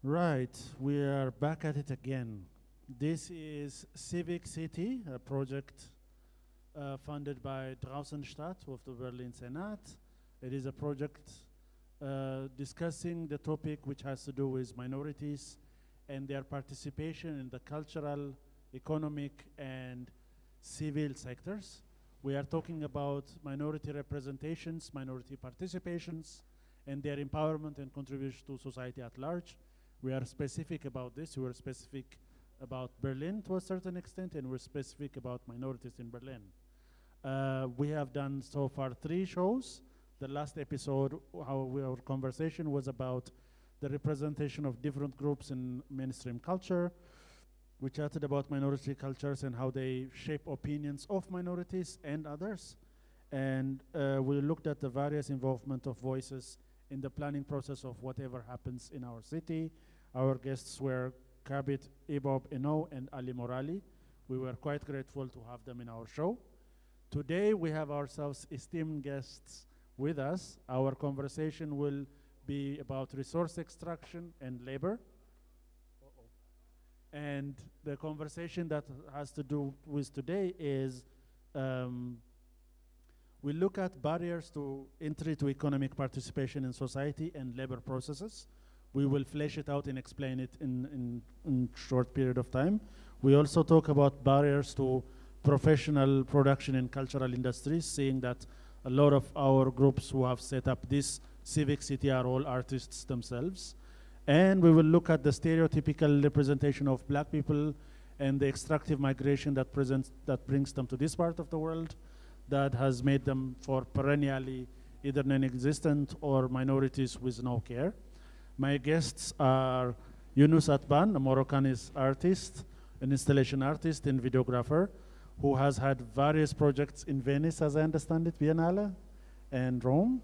Right, we are back at it again. This is Civic City, a project funded by Draußenstadt of the Berlin Senat. It is a project discussing the topic which has to do with minorities and their participation in the cultural, economic, and civil sectors. We are talking about minority representations, minority participations, and their empowerment and contribution to society at large. We are specific about this. We are specific about Berlin to a certain extent, and we're specific about minorities in Berlin. We have done so far 3 shows. The last episode, our conversation was about the representation of different groups in mainstream culture. We chatted about minority cultures and how they shape opinions of minorities and others. And we looked at the various involvement of voices in the planning process of whatever happens in our city. Our guests were Kabit Ibob Eno and Ali Morali. We were quite grateful to have them in our show. Today we have ourselves esteemed guests with us. Our conversation will be about resource extraction and labor. And the conversation that has to do with today is we look at barriers to entry to economic participation in society and labor processes. We will flesh it out and explain it in short period of time. We also talk about barriers to professional production in cultural industries, seeing that a lot of our groups who have set up this civic city are all artists themselves. And we will look at the stereotypical representation of black people and the extractive migration that brings them to this part of the world, that has made them for perennially either non-existent or minorities with no care. My guests are Youness Atbane, a Moroccanese artist, an installation artist and videographer, who has had various projects in Venice, as I understand it, Biennale, and Rome.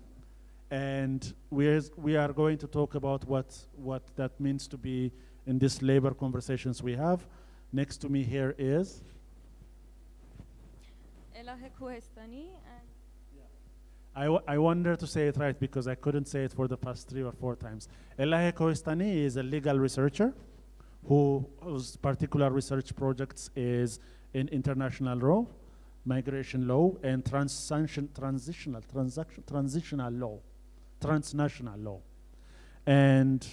And we are going to talk about what that means to be in these labor conversations we have. Next to me here is Elaheh Kouhestani. I wanted to say it right because I couldn't say it for the past 3 or 4 times. Elaheh Kouhestani is a legal researcher whose particular research projects is in international law, migration law, and transnational law. And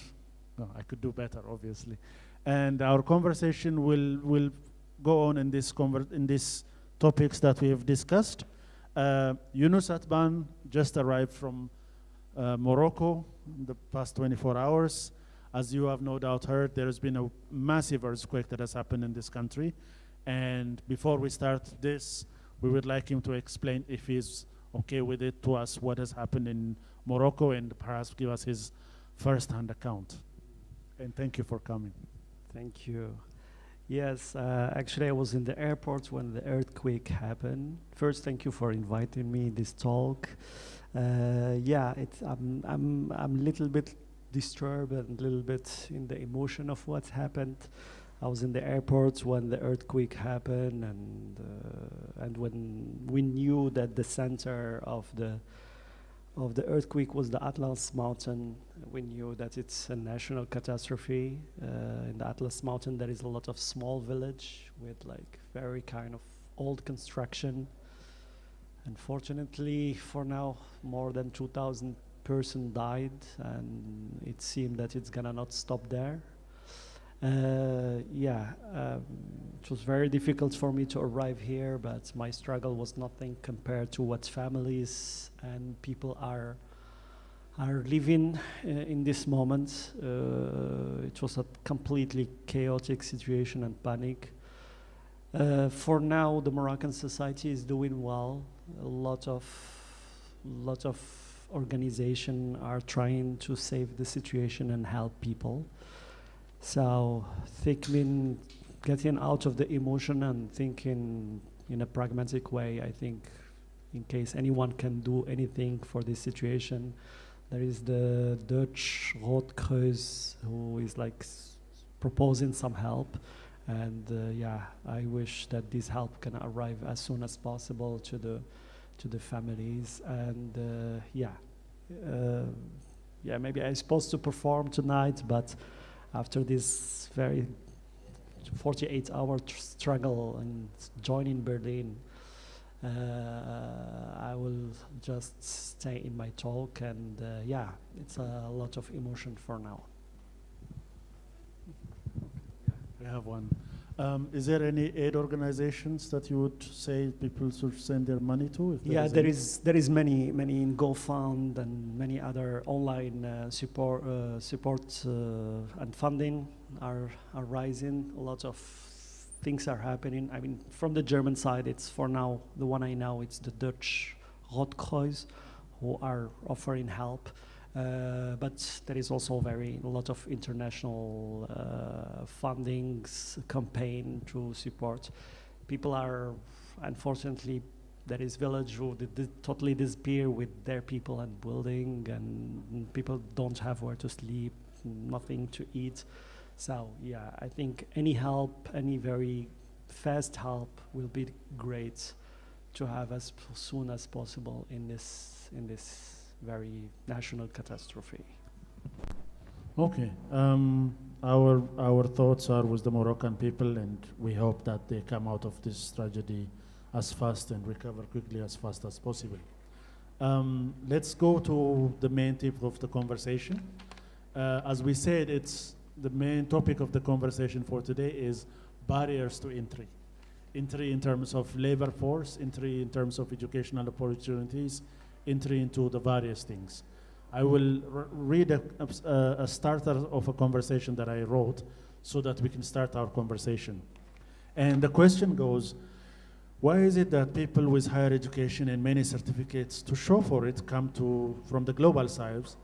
I could do better, obviously. And our conversation will go on in these topics that we have discussed. Youness Atbane just arrived from Morocco in the past 24 hours. As you have no doubt heard, there has been a massive earthquake that has happened in this country. And before we start this, we would like him to explain, if he's okay with it, to us what has happened in Morocco and perhaps give us his first-hand account. And thank you for coming. Thank you. Yes, actually I was in the airport when the earthquake happened. First, thank you for inviting me this talk. Yeah, I'm a little bit disturbed and a little bit in the emotion of what's happened. I was in the airport when the earthquake happened, and when we knew that the center of the earthquake was the Atlas Mountain. We knew that it's a national catastrophe. In the Atlas Mountain there is a lot of small village with like very kind of old construction. Unfortunately, for now, more than 2,000 persons died, and it seemed that it's gonna not stop there. It was very difficult for me to arrive here, but my struggle was nothing compared to what families and people are living in this moment. It was a completely chaotic situation and panic. For now, the Moroccan society is doing well. A lot of organizations are trying to save the situation and help people. So thinking, getting out of the emotion and thinking in a pragmatic way, I think in case anyone can do anything for this situation, there is the Dutch Rode Kreuz who is like proposing some help. And I wish that this help can arrive as soon as possible to the families. And maybe I'm supposed to perform tonight, but after this very 48-hour struggle and joining Berlin, I will just stay in my talk, and yeah, it's a lot of emotion for now. I have one. Is there any aid organizations that you would say people should send their money to? Yeah, there is many in GoFund and many other online support and funding are rising. A lot of things are happening. I mean, from the German side, it's for now the one I know. It's the Dutch Rotkreuz who are offering help. But there is also a lot of international fundings campaign to support. People are, unfortunately, there is village who totally disappear with their people and building, and people don't have where to sleep, nothing to eat. So yeah, I think any help, any very fast help will be great to have as soon as possible in this very national catastrophe. Okay. Our thoughts are with the Moroccan people, and we hope that they come out of this tragedy as fast and recover quickly as fast as possible. Let's go to the main tip of the conversation. As we said, it's the main topic of the conversation for today is barriers to entry. Entry in terms of labor force, entry in terms of educational opportunities, entry into the various things. I will read a starter of a conversation that I wrote so that we can start our conversation. And the question goes, why is it that people with higher education and many certificates to show for it from the global sides,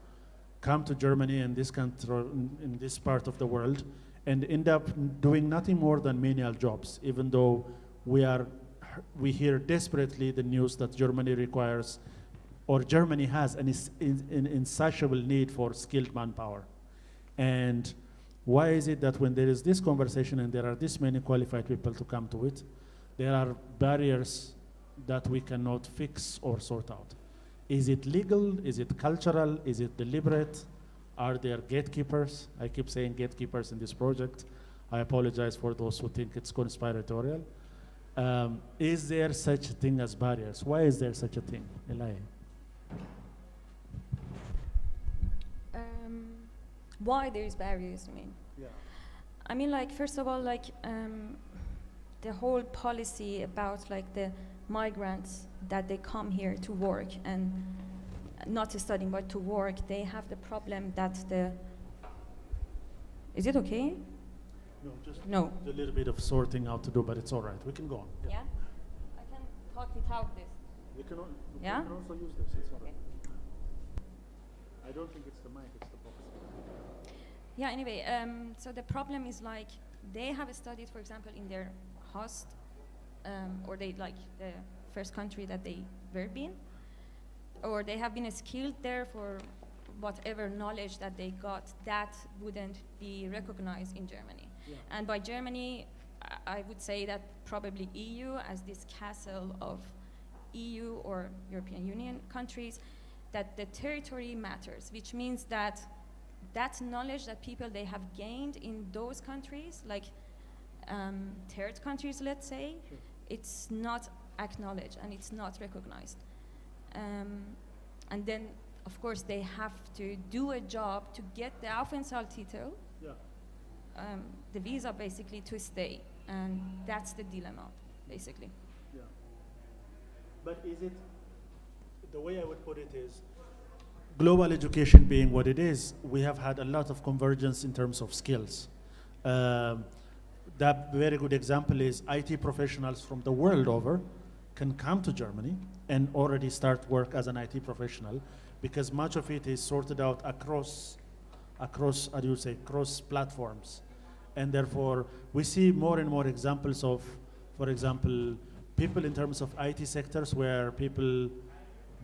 come to Germany and this country, in this part of the world, and end up doing nothing more than menial jobs, even though we hear desperately the news that Germany requires, or Germany has an insatiable need for skilled manpower. And why is it that when there is this conversation and there are this many qualified people to come to it, there are barriers that we cannot fix or sort out? Is it legal? Is it cultural? Is it deliberate? Are there gatekeepers? I keep saying gatekeepers in this project. I apologize for those who think it's conspiratorial. Is there such a thing as barriers? Why is there such a thing? Elaheh. Why there is barriers, I mean? Yeah. I mean, like, first of all, like, the whole policy about, like, the migrants that they come here to work and not to study but to work, they have the problem that is it okay? No, just no. a little bit of sorting out to do, but it's all right. We can go on. Yeah? I can talk without this. We can Yeah? also use this. It's all Okay. right. I don't think it's the mic, it's the box. Yeah, anyway, so the problem is, like, they have studied, for example, in their host, or they, like, the first country that they were in, or they have been skilled there for whatever knowledge that they got, that wouldn't be recognized in Germany. Yeah. And by Germany, I would say that probably EU as this castle of EU or European Union countries, that the territory matters, which means that that knowledge that people they have gained in those countries, like third countries, let's say, Sure. it's not acknowledged and it's not recognized. And then, of course, they have to do a job to get the Aufenthaltstitel, Yeah. the visa basically to stay, and that's the dilemma, basically. Yeah. But is it, the way I would put it is, global education being what it is, we have had a lot of convergence in terms of skills. That very good example is IT professionals from the world over can come to Germany and already start work as an IT professional, because much of it is sorted out across how do you say, cross platforms. And therefore, we see more and more examples of, for example, people in terms of IT sectors where people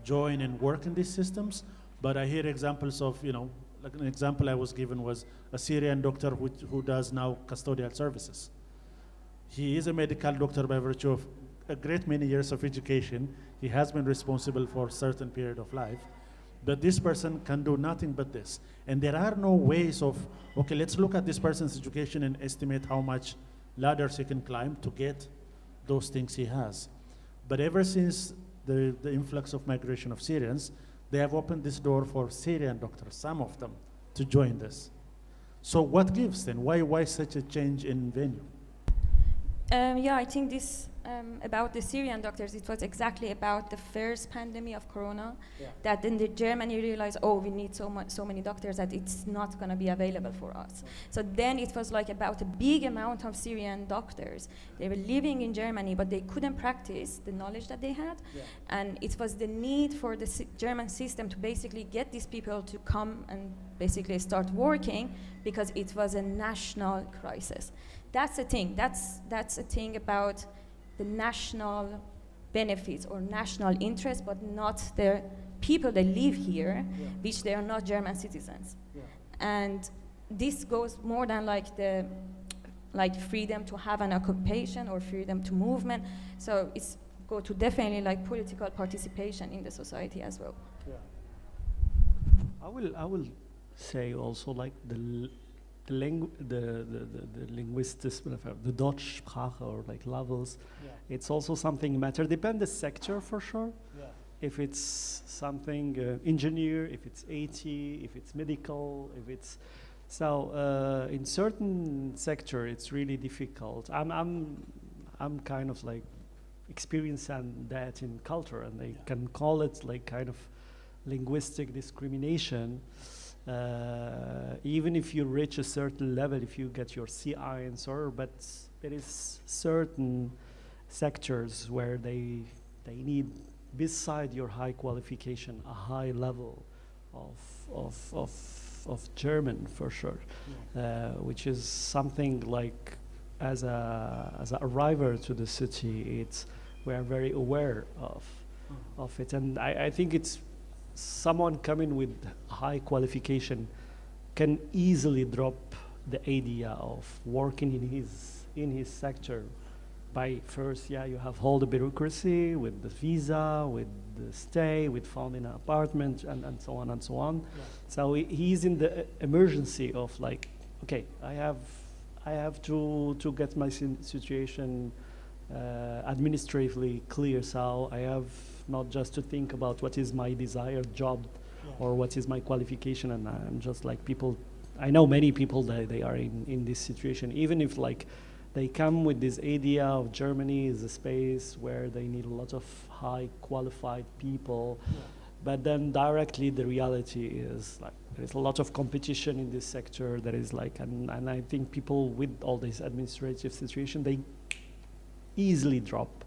join and work in these systems. But I hear examples of, like an example I was given was a Syrian doctor who does now custodial services. He is a medical doctor by virtue of a great many years of education. He has been responsible for a certain period of life. but this person can do nothing but this. And there are no ways of, okay, let's look at this person's education and estimate how much ladders he can climb to get those things he has. But ever since the influx of migration of Syrians, they have opened this door for Syrian doctors, some of them, to join this. So what gives then? Why such a change in venue? Yeah, I think this, about the Syrian doctors, it was exactly about the first pandemic of Corona, that then Germany realized, oh, we need so many doctors that it's not going to be available for us. So then it was like about a big amount of Syrian doctors. They were living in Germany, but they couldn't practice the knowledge that they had. And it was the need for the German system to basically get these people to come and basically start working, because it was a national crisis. That's the thing. That's a thing about the national benefits or national interest, but not the people that live here, which they are not German citizens. And this goes more than like the freedom to have an occupation or freedom to movement. So it's go to definitely like political participation in the society as well. I will say also like the linguistics, the Dutch Sprache or like levels, it's also something matter. Depend the sector for sure. If it's something engineer, if it's AT, if it's medical, if it's so in certain sector it's really difficult. I'm kind of like experiencing that in culture, and they can call it like kind of linguistic discrimination. Even if you reach a certain level, if you get your CI answer, but there is certain sectors where they need, beside your high qualification, a high level of German for sure, which is something like as a arriver to the city, we are very aware of it, and I think it's. Someone coming with high qualification can easily drop the idea of working in his sector by first, you have all the bureaucracy with the visa, with the stay, with finding an apartment, and so on and so on. So he's in the emergency of like, okay, I have to get my situation administratively clear, so I have not just to think about what is my desired job or what is my qualification, and I'm just like people, I know many people that they are in this situation, even if like they come with this idea of Germany is a space where they need a lot of high qualified people, but then directly the reality is like there is a lot of competition in this sector. There is like, and I think people with all this administrative situation, they easily drop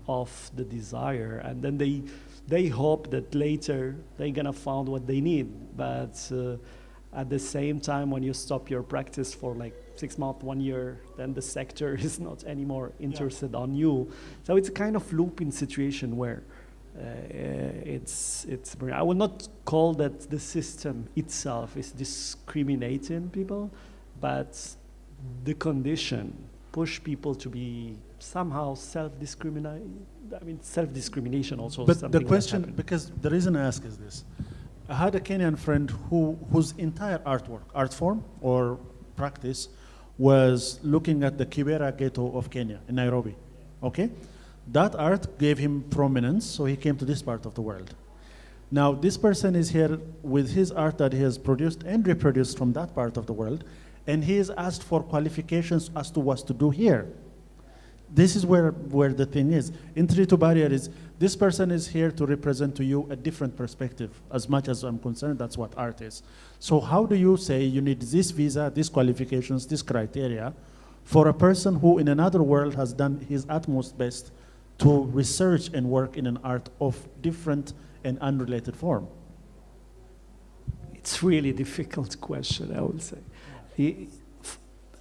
off the desire, and then they hope that later they're gonna find what they need, but at the same time, when you stop your practice for like 6 months, 1 year, then the sector is not anymore interested on you. So it's a kind of looping situation where I will not call that the system itself is discriminating people, but the condition push people to be somehow self-discrimination also. But the question, because the reason I ask is this. I had a Kenyan friend whose entire art form or practice was looking at the Kibera ghetto of Kenya in Nairobi, okay? That art gave him prominence, so he came to this part of the world. Now, this person is here with his art that he has produced and reproduced from that part of the world, and he is asked for qualifications as to what to do here. This is where the thing is. Entry to barrier is, this person is here to represent to you a different perspective. As much as I'm concerned, that's what art is. So how do you say you need this visa, these qualifications, this criteria, for a person who in another world has done his utmost best to research and work in an art of different and unrelated form? It's really difficult question, I would say.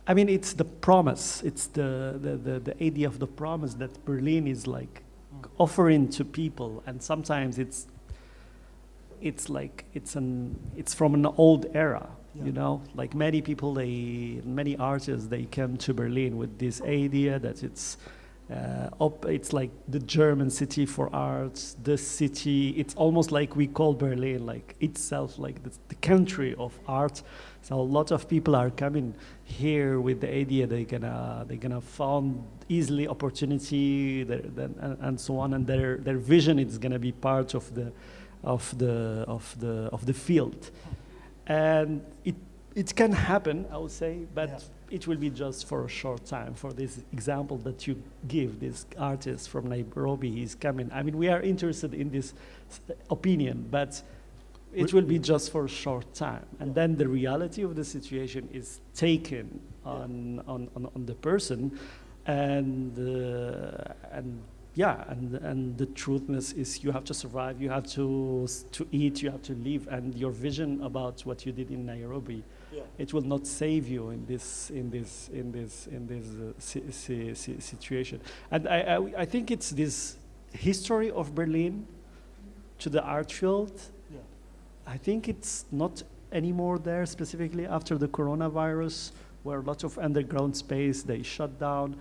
I mean, it's the promise. It's the idea of the promise that Berlin is like offering to people, and sometimes it's from an old era, you know. Like many people, many artists, they come to Berlin with this idea that it's It's like the German city for arts, the city, it's almost like we call Berlin, like itself, like the country of art. So a lot of people are coming here with the idea they're gonna find easily opportunity and so on, and their vision is gonna be part of the field. And it can happen, I would say, but it will be just for a short time. For this example that you give, this artist from Nairobi, he's coming. I mean, we are interested in this opinion, but it will be just for a short time. And then the reality of the situation is taken on the person, and the truthness is you have to survive, you have to eat, you have to live, and your vision about what you did in Nairobi, it will not save you in this situation. And I think it's this history of Berlin to the art field. I think it's not anymore there, specifically after the coronavirus, where a lot of underground space they shut down.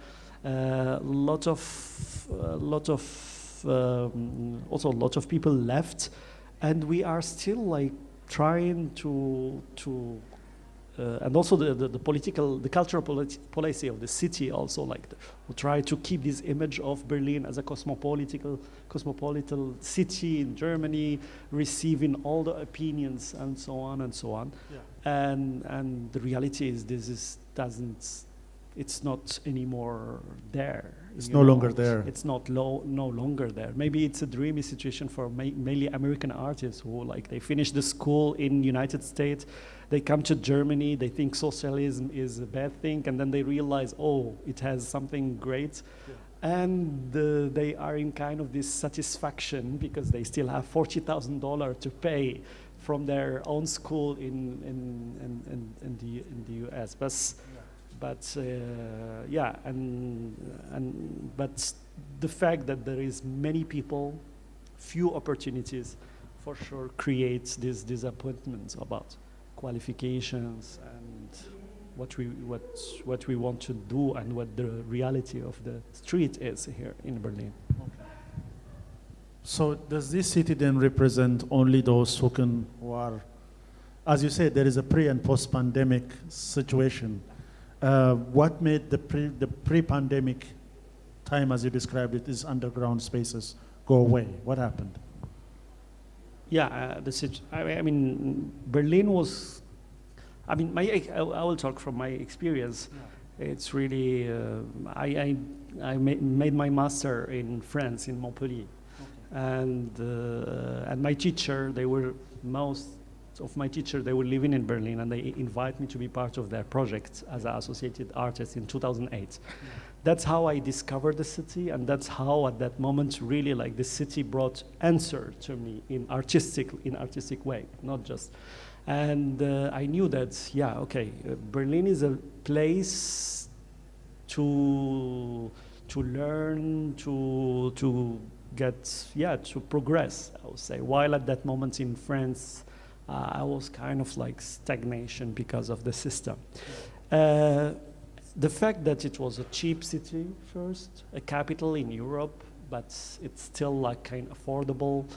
Also a lot of people left, and we are still like trying to and also the cultural policy of the city also, like we try to keep this image of Berlin as a cosmopolitan city in Germany, receiving all the opinions and so on and so on. And the reality is it's not anymore there. It's no longer there. It's no longer there. Maybe it's a dreamy situation for mainly American artists who, like, they finish the school in United States, they come to Germany, they think socialism is a bad thing, and then they realize, oh, it has something great. And they are in kind of this satisfaction because they still have $40,000 to pay from their own school in the US. But the fact that there is many people, few opportunities, for sure creates this disappointment about qualifications and what we want to do and what the reality of the street is here in Berlin. So does this city then represent only those who are, as you said, there is a pre and post-pandemic situation. What made the pre-pandemic time, as you described it, is underground spaces go away? What happened? Yeah, I mean, Berlin was, I mean, I will talk from my experience. It's really, I made my master in France, in Montpellier. And my teacher, most of my teachers, they were living in Berlin, and they invited me to be part of their project as an associated artist in 2008. That's how I discovered the city, and that's how at that moment really like the city brought answer to me in artistic way, not just. And I knew that, Berlin is a place to learn, to get, to progress, I would say. While at that moment in France, I was kind of like stagnation because of the system. The fact that it was a cheap city first, a capital in Europe, but it's still like kind of affordable,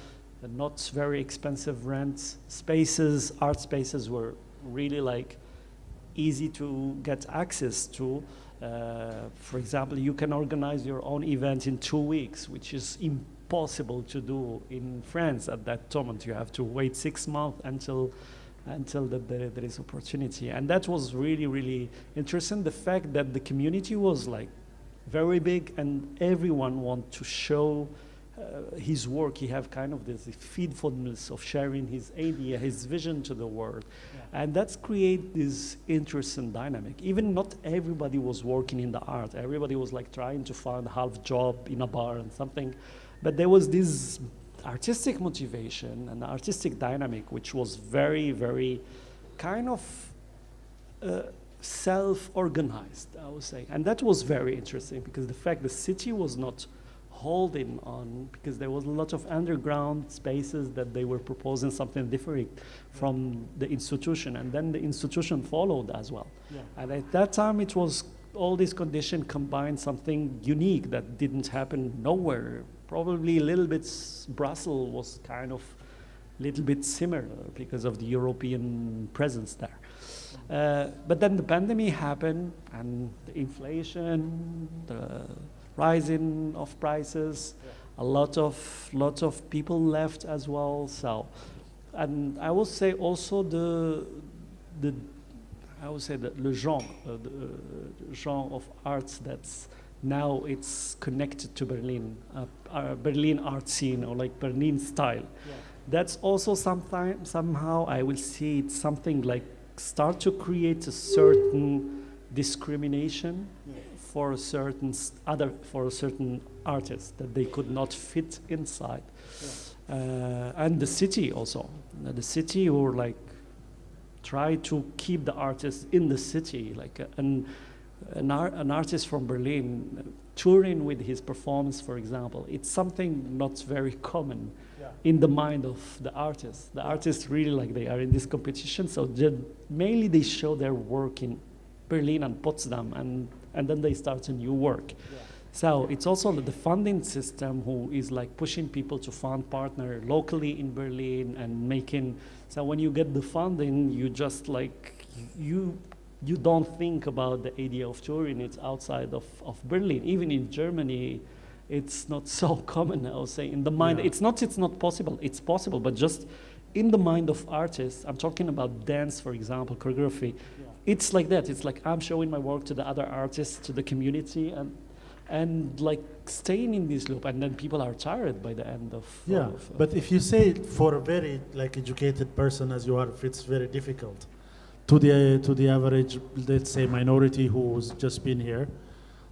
not very expensive rent spaces, art spaces were really like easy to get access to. For example, you can organize your own event in 2 weeks, which is impossible to do in France at that moment. You have to wait 6 months until there is opportunity. And that was really, really interesting. The fact that the community was like very big and everyone want to show his work. He have kind of this feedfulness of sharing his idea, his vision to the world. And that's create this interesting dynamic. Even not everybody was working in the art. Everybody was like trying to find a half job in a bar and something. But there was this artistic motivation and artistic dynamic, which was very, very kind of self-organized, I would say. And that was very interesting because the fact the city was not holding on, because there was a lot of underground spaces that they were proposing something different from the institution, and then the institution followed as well. And at that time it was all these conditions combine something unique that didn't happen nowhere. Probably a little bit, Brussels was kind of a little bit similar because of the European presence there. But then the pandemic happened, and the inflation, the rising of prices, a lot of people left as well. So, and I would say also the genre of arts that's now it's connected to Berlin, Berlin art scene, or like Berlin style. Yeah. That's also somehow I will see it's something like start to create a certain discrimination for a certain artists that they could not fit inside. Yeah. And the city also, the city who like try to keep the artists in the city, like an artist from Berlin touring with his performance, for example. It's something not very common in the mind of the artists. The artists really like they are in this competition, so mainly they show their work in Berlin and Potsdam, and then they start a new work. Yeah. So it's also the funding system who is like pushing people to fund partner locally in Berlin and making, so when you get the funding, you just like, you don't think about the idea of touring, it's outside of Berlin. Even in Germany, it's not so common, I would say, in the mind. Yeah. It's not possible, it's possible, but just in the mind of artists, I'm talking about dance, for example, choreography, it's like that. It's like I'm showing my work to the other artists, to the community, and like staying in this loop, and then people are tired by the end of. Yeah, but if you say for a very like educated person as you are, it's very difficult. To the average, let's say, minority who's just been here,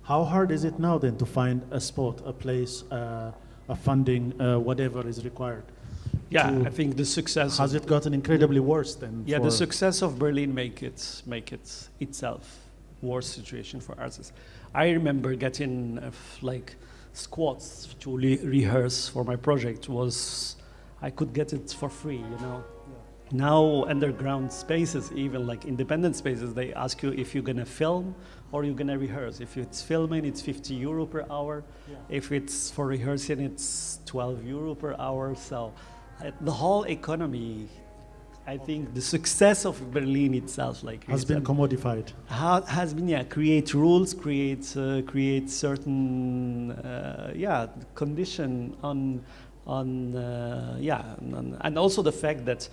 how hard is it now then to find a spot, a place, a funding, whatever is required? Yeah, I think the success has it gotten incredibly worse then? Yeah, the success of Berlin make it itself worse situation for artists. I remember getting like squats to rehearse for my project. I could get it for free, you know. Yeah. Now underground spaces, even like independent spaces, they ask you if you're gonna film or you're gonna rehearse. If it's filming, it's 50 euro per hour. Yeah. If it's for rehearsing, it's 12 euro per hour. So the whole economy, I think the success of Berlin itself, like has been commodified. Has been, create rules, create certain, condition on and also the fact that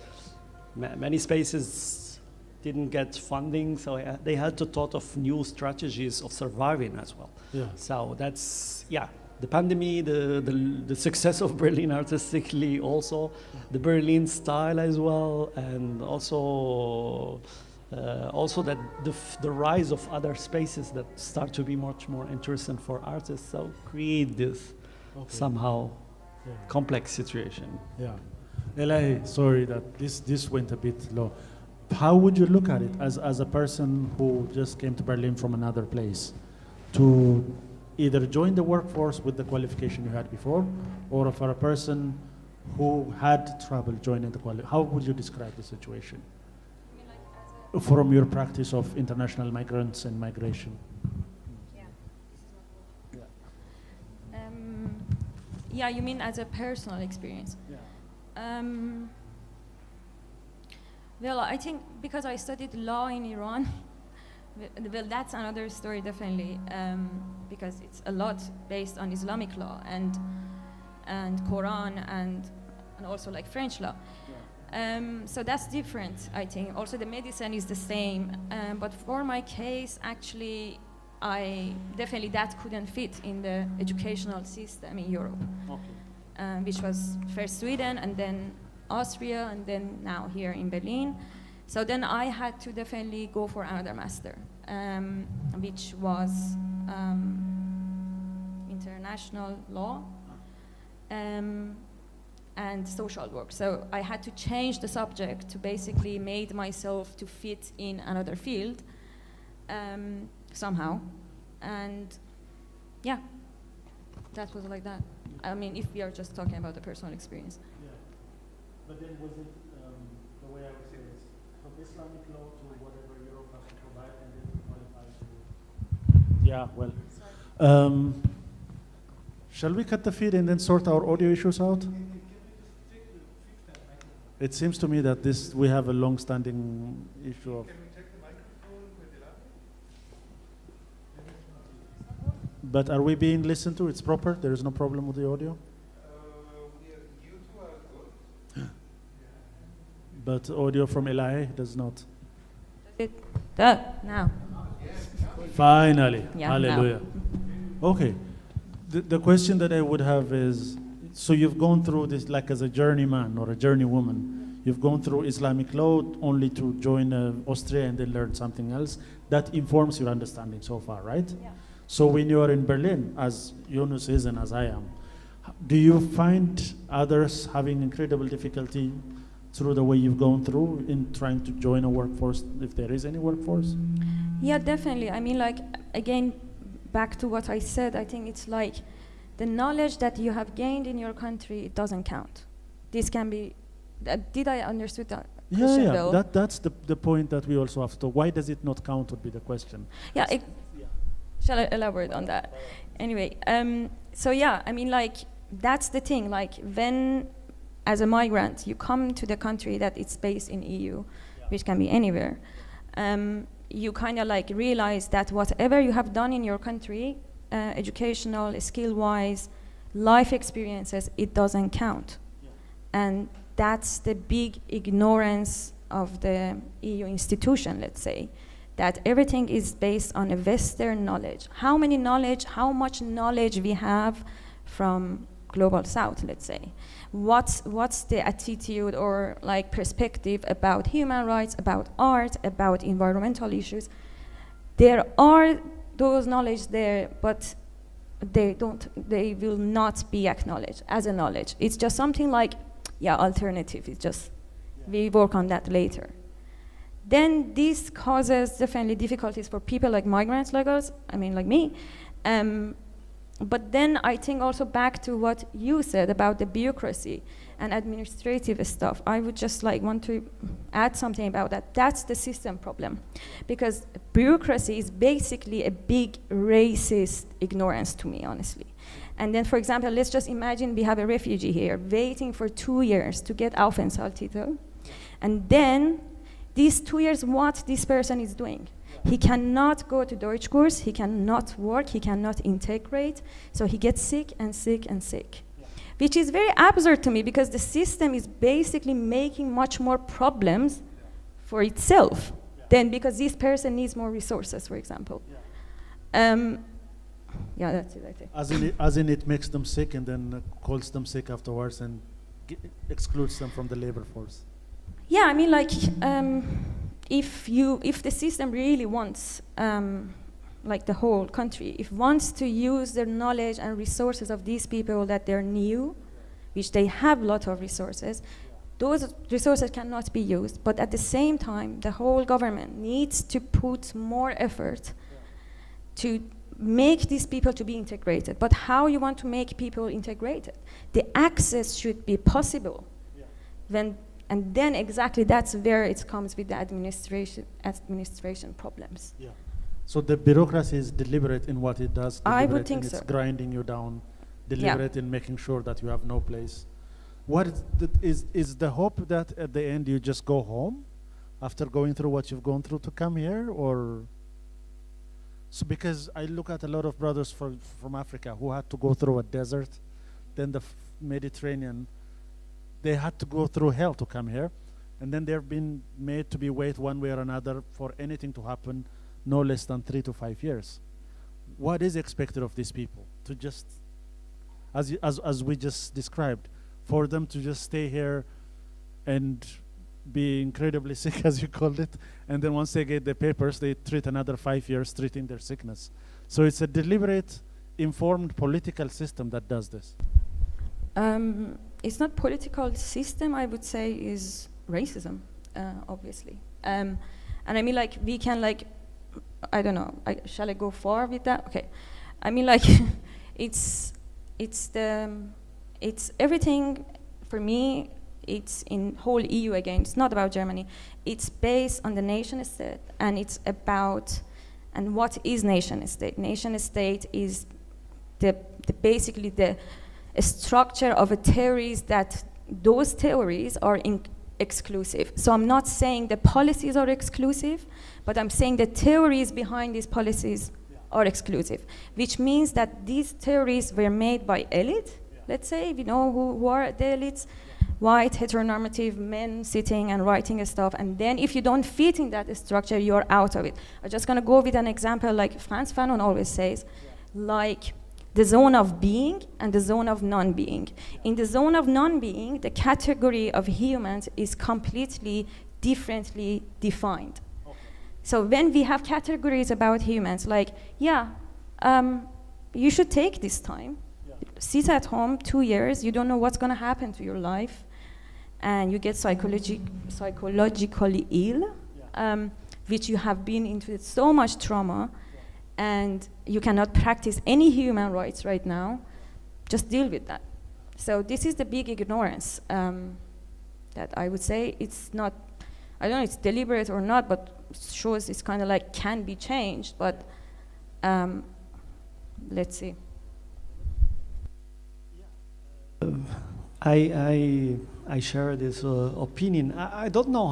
many spaces didn't get funding, so they had to thought of new strategies of surviving as well. Yeah. So that's the pandemic, the success of Berlin artistically, also the Berlin style as well, and also that the rise of other spaces that start to be much more interesting for artists. So create this somehow complex situation. Yeah, Elaheh, sorry that this went a bit low. How would you look at it as a person who just came to Berlin from another place to either join the workforce with the qualification you had before, or for a person who had trouble joining the qualification? How would you describe the situation? You mean like from your practice of international migrants and migration? Yeah, you mean as a personal experience? Yeah. Well, I think because I studied law in Iran, well, that's another story, definitely, because it's a lot based on Islamic law and Quran and also like French law. Yeah. So that's different, I think. Also, the medicine is the same, but for my case, actually, definitely that couldn't fit in the educational system in Europe, which was first Sweden and then Austria and then now here in Berlin. So then I had to definitely go for another master, which was international law and social work. So I had to change the subject to basically make myself to fit in another field somehow. And yeah, that was like that. I mean, if we are just talking about the personal experience. Yeah. But then was it, the way I would say this, from Islamic law to whatever Europe has to provide, and then you qualify to Yeah, well. Um, shall we cut the feed and then sort our audio issues out? It seems to me that we have a long-standing issue of. But are we being listened to? It's proper? There is no problem with the audio? But audio from Elaheh does not. Now. Finally. Yeah, Hallelujah. Okay. The question that I would have is, so you've gone through this like as a journeyman or a journeywoman. You've gone through Islamic law only to join Austria and then learn something else. That informs your understanding so far, right? Yeah. So when you are in Berlin, as Youness is and as I am, do you find others having incredible difficulty through the way you've gone through in trying to join a workforce, if there is any workforce? Yeah, definitely. I mean, like, again, back to what I said, I think it's like the knowledge that you have gained in your country, it doesn't count. This can be, did I understood that? Yeah. That's the point that we also have to, why does it not count would be the question. Yeah, shall I elaborate on that? Anyway, so yeah, I mean, like, that's the thing, like, when, as a migrant, you come to the country that it's based in EU, which can be anywhere, you kind of like realize that whatever you have done in your country, educational, skill-wise, life experiences, it doesn't count. And that's the big ignorance of the EU institution, let's say, that everything is based on a Western knowledge. How much knowledge we have from Global South, let's say. What's the attitude or like perspective about human rights, about art, about environmental issues? There are those knowledge there, but they will not be acknowledged as a knowledge. It's just something like, yeah, alternative. It's just, we work on that later. Then this causes definitely difficulties for people like migrants like us, I mean like me. But then I think also back to what you said about the bureaucracy and administrative stuff. I would just like want to add something about that. That's the system problem. Because bureaucracy is basically a big racist ignorance to me, honestly. And then, for example, let's just imagine we have a refugee here waiting for 2 years to get Aufenthaltstitel. And then, these 2 years, what this person is doing? He cannot go to Deutschkurs, he cannot work, he cannot integrate, so he gets sick and sick and sick. Which is very absurd to me because the system is basically making much more problems for itself than because this person needs more resources, for example. Yeah, that's it, I think. As in it makes them sick and then calls them sick afterwards and excludes them from the labor force. Yeah, I mean, like, if the system really wants, like the whole country, if wants to use the knowledge and resources of these people that they're new, which they have a lot of resources, those resources cannot be used. But at the same time, the whole government needs to put more effort to make these people to be integrated. But how you want to make people integrated? The access should be possible. And then exactly that's where it comes with the administration problems. Yeah. So the bureaucracy is deliberate in what it does. I would think so. It's grinding you down, deliberate in making sure that you have no place. What is the hope that at the end you just go home after going through what you've gone through to come here, or? So because I look at a lot of brothers from Africa who had to go through a desert, then the Mediterranean. They had to go through hell to come here, and then they've been made to be wait one way or another for anything to happen, no less than 3 to 5 years. What is expected of these people? To just, as we just described, for them to just stay here and be incredibly sick, as you called it, and then once they get the papers, they treat another 5 years treating their sickness. So it's a deliberate, informed political system that does this. It's not political system, I would say, is racism, obviously. And I mean, like, we can, like, I don't know, shall I go far with that? Okay. I mean, like, it's everything, for me, it's in whole EU again. It's not about Germany. It's based on the nation state, and it's about And what is nation state? Nation state is basically the structure of a theories that those theories are exclusive. So I'm not saying the policies are exclusive, but I'm saying the theories behind these policies are exclusive, which means that these theories were made by elite, let's say, we know who are the elites, white, heteronormative men sitting and writing stuff, and then if you don't fit in that structure, you're out of it. I'm just gonna go with an example like Frantz Fanon always says, like the zone of being and the zone of non-being. In the zone of non-being, the category of humans is completely differently defined. So when we have categories about humans, like, you should take this time, sit at home 2 years, you don't know what's gonna happen to your life, and you get psychologically ill, which you have been into so much trauma, and you cannot practice any human rights right now, just deal with that. So this is the big ignorance that I would say it's not, I don't know if it's deliberate or not, but it shows it's kind of like can be changed, but let's see. I share this opinion. I don't know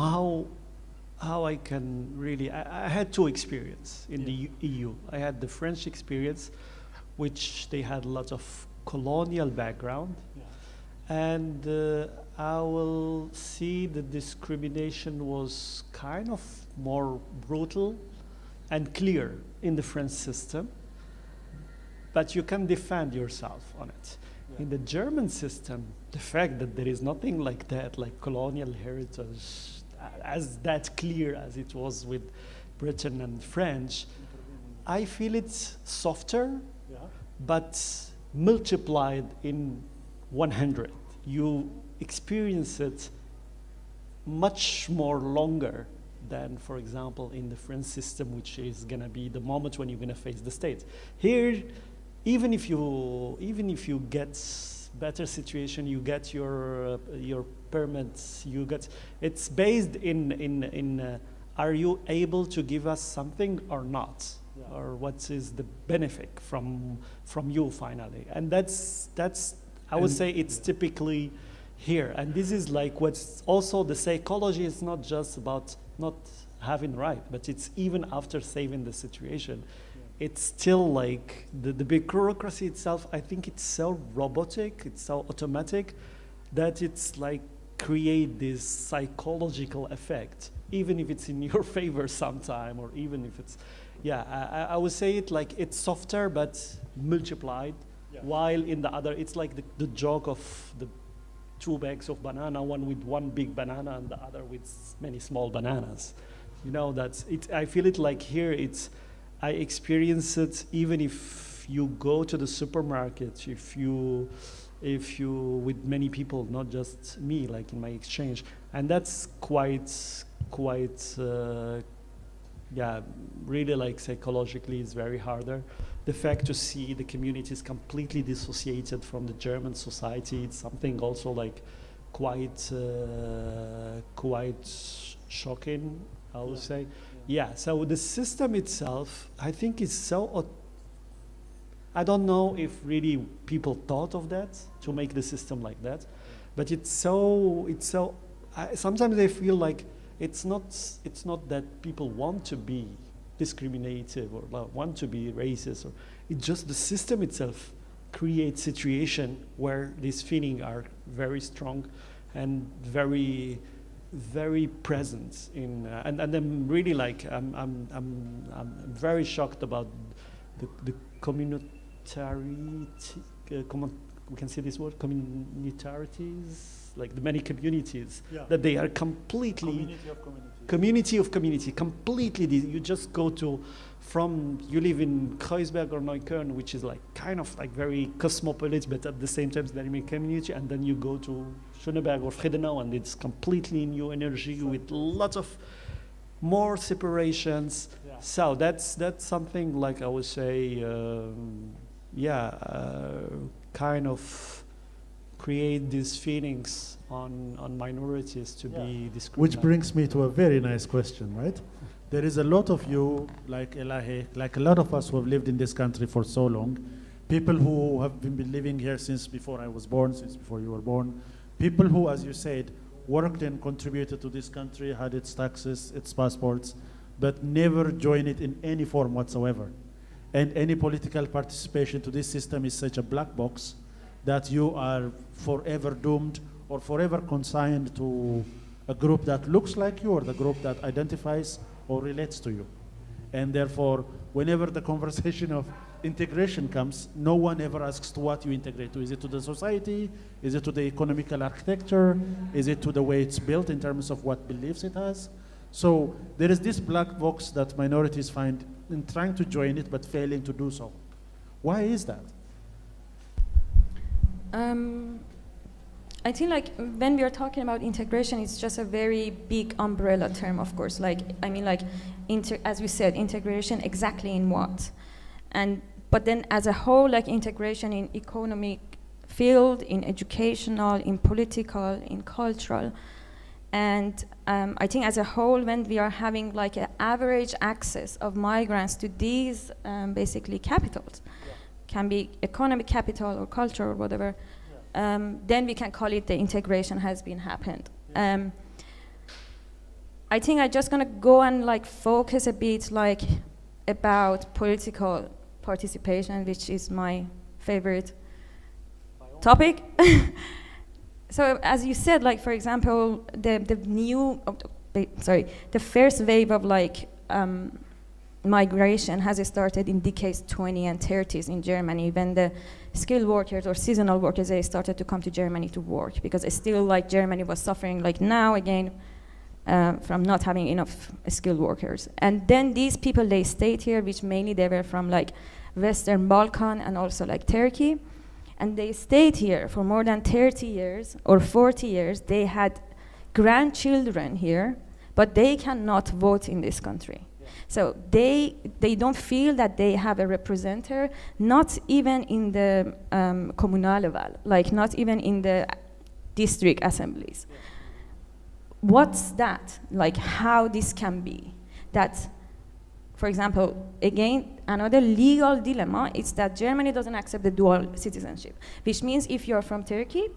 how I can really, I had two experiences in the EU. I had the French experience, which they had lots of colonial background. And I will see the discrimination was kind of more brutal and clear in the French system, but you can defend yourself on it. In the German system, the fact that there is nothing like that, like colonial heritage, as that clear as it was with Britain and French, I feel it's softer, but multiplied in 100. You experience it much more longer than, for example, in the French system, which is gonna be the moment when you're gonna face the state. Here, even if you get better situation, you get your permits, you get, it's based in are you able to give us something or not, or what is the benefit from you finally, and that's I would say it's typically here, and this is like what's also the psychology is not just about not having right, but it's even after saving the situation. It's still like the big bureaucracy itself, I think it's so robotic, it's so automatic, that it's like create this psychological effect, even if it's in your favor sometime, or even if it's, I would say it like it's softer but multiplied, while in the other, it's like the joke of the 2 bags of banana, one with one big banana and the other with many small bananas. You know, that's it. I feel it like here it's, I experience it even if you go to the supermarket, if you with many people, not just me, like in my exchange, and that's quite really like psychologically is very harder. The fact to see the communities completely dissociated from the German society, it's something also like quite shocking, I would say. So the system itself, I think is so, I don't know if really people thought of that to make the system like that, but it's so, sometimes I feel like it's not that people want to be discriminative or want to be racist, or it's just the system itself creates situation where these feelings are very strong and very present in, and I'm really like I'm very shocked about the communitariety. We can say this word, communitarities, like the many communities that they are completely community of community, completely. You just go to, from, you live in Kreuzberg or Neukölln, which is like kind of like very cosmopolitan, but at the same time very many community, and then you go to Schöneberg or Friedenau, and it's completely new energy with lots of more separations. So that's something like I would say, kind of create these feelings on minorities to be discriminated. Which brings me to a very nice question, right? There is a lot of you, like Elaheh, like a lot of us who have lived in this country for so long, people who have been living here since before I was born, since before you were born, people who, as you said, worked and contributed to this country, had its taxes, its passports, but never joined it in any form whatsoever. And any political participation to this system is such a black box that you are forever doomed or forever consigned to a group that looks like you or the group that identifies or relates to you. And therefore, whenever the conversation of integration comes, no one ever asks to what you integrate to. Is it to the society? Is it to the economical architecture? Is it to the way it's built in terms of what beliefs it has? So there is this black box that minorities find in trying to join it but failing to do so. Why is that? I think like when we are talking about integration, it's just a very big umbrella term, of course. Like, I mean, like, as we said, integration exactly in what? But then as a whole, like integration in economic field, in educational, in political, in cultural. And I think as a whole, when we are having like an average access of migrants to these basically capitals, can be economic capital or culture or whatever, then we can call it the integration has been happened. I think I'm just gonna go and like focus a bit like about political participation, which is my favorite topic. So as you said, like for example, the first wave of like migration has started in decades 20 and 30s in Germany when the skilled workers or seasonal workers, they started to come to Germany to work because it's still like Germany was suffering like now again from not having enough skilled workers. And then these people, they stayed here, which mainly they were from like Western Balkan and also like Turkey. And they stayed here for more than 30 years or 40 years. They had grandchildren here, but they cannot vote in this country. So they don't feel that they have a representative, not even in the kommunale Wahl, like not even in the district assemblies. What's that? Like how this can be? That, for example, again, another legal dilemma is that Germany doesn't accept the dual citizenship, which means if you're from Turkey,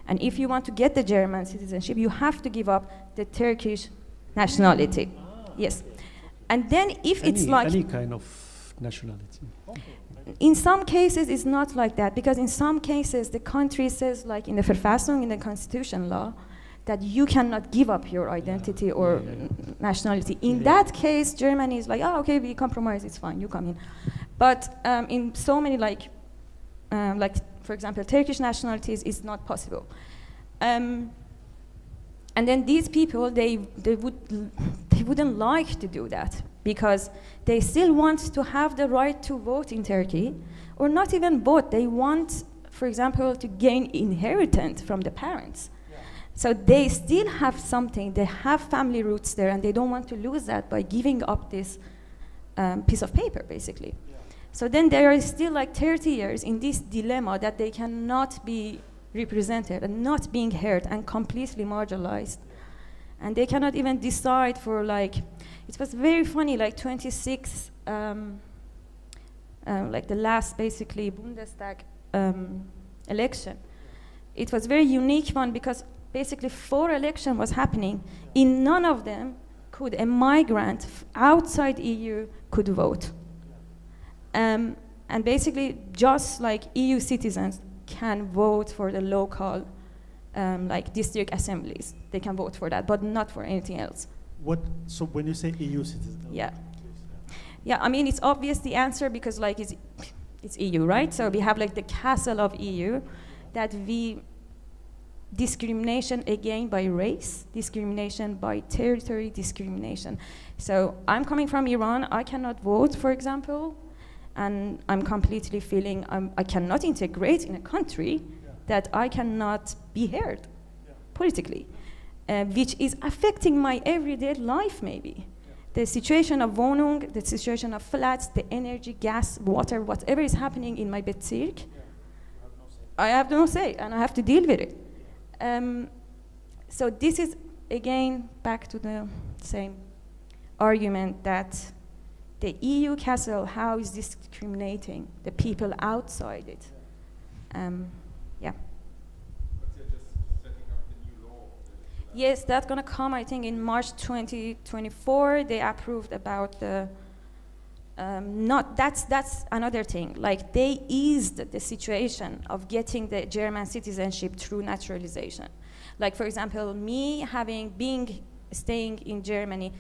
and if you want to get the German citizenship, you have to give up the Turkish nationality. Yes. And then if it's like... Any kind of nationality. In some cases, it's not like that, because in some cases, the country says, like in the Verfassung, in the constitution law, that you cannot give up your identity or nationality. In that case, Germany is like, oh, okay, we compromise, it's fine, you come in. But in so many, like for example, Turkish nationalities, it's not possible. And then these people, they wouldn't like to do that because they still want to have the right to vote in Turkey, or not even vote. They want, for example, to gain inheritance from the parents. Yeah. So they still have something. They have family roots there, and they don't want to lose that by giving up this piece of paper, basically. Yeah. So then they are still like 30 years in this dilemma that they cannot be represented and not being heard and completely marginalized. And they cannot even decide for like, it was very funny, like 26, like the last basically Bundestag election. It was very unique one because basically 4 elections was happening. In none of them could a migrant outside EU could vote. And basically just like EU citizens can vote for the local like district assemblies. They can vote for that, but not for anything else. So when you say EU citizen? Yeah. Yeah, I mean, it's obvious the answer because like it's EU, right? So we have like the castle of EU that we discrimination again by race, discrimination by territory, discrimination. So I'm coming from Iran, I cannot vote, for example, and I'm completely feeling I cannot integrate in a country that I cannot be heard politically, which is affecting my everyday life maybe. The situation of Wohnung, the situation of flats, the energy, gas, water, whatever is happening in my Bezirk, I have no say, and I have to deal with it. So this is, again, back to the same argument that the EU castle, how is discriminating the people outside it? Yeah. But they're just setting up the new law. Yes, that's going to come, I think, in March 2024. They approved about the, that's another thing. Like, they eased the situation of getting the German citizenship through naturalization. Like, for example, me staying in Germany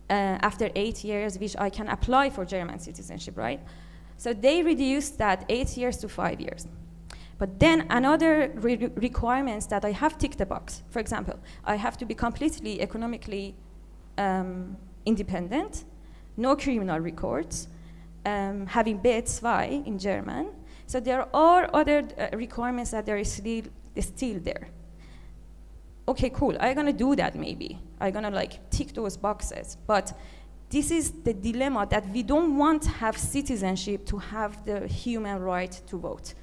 after 8 years, which I can apply for German citizenship, right? So they reduced that 8 years to 5 years. But then another requirements that I have ticked the box. For example, I have to be completely economically independent, no criminal records, having B2 in German. So there are other requirements that are still there. Okay, cool, I'm gonna do that maybe. I'm gonna like tick those boxes. But this is the dilemma that we don't want to have citizenship to have the human right to vote.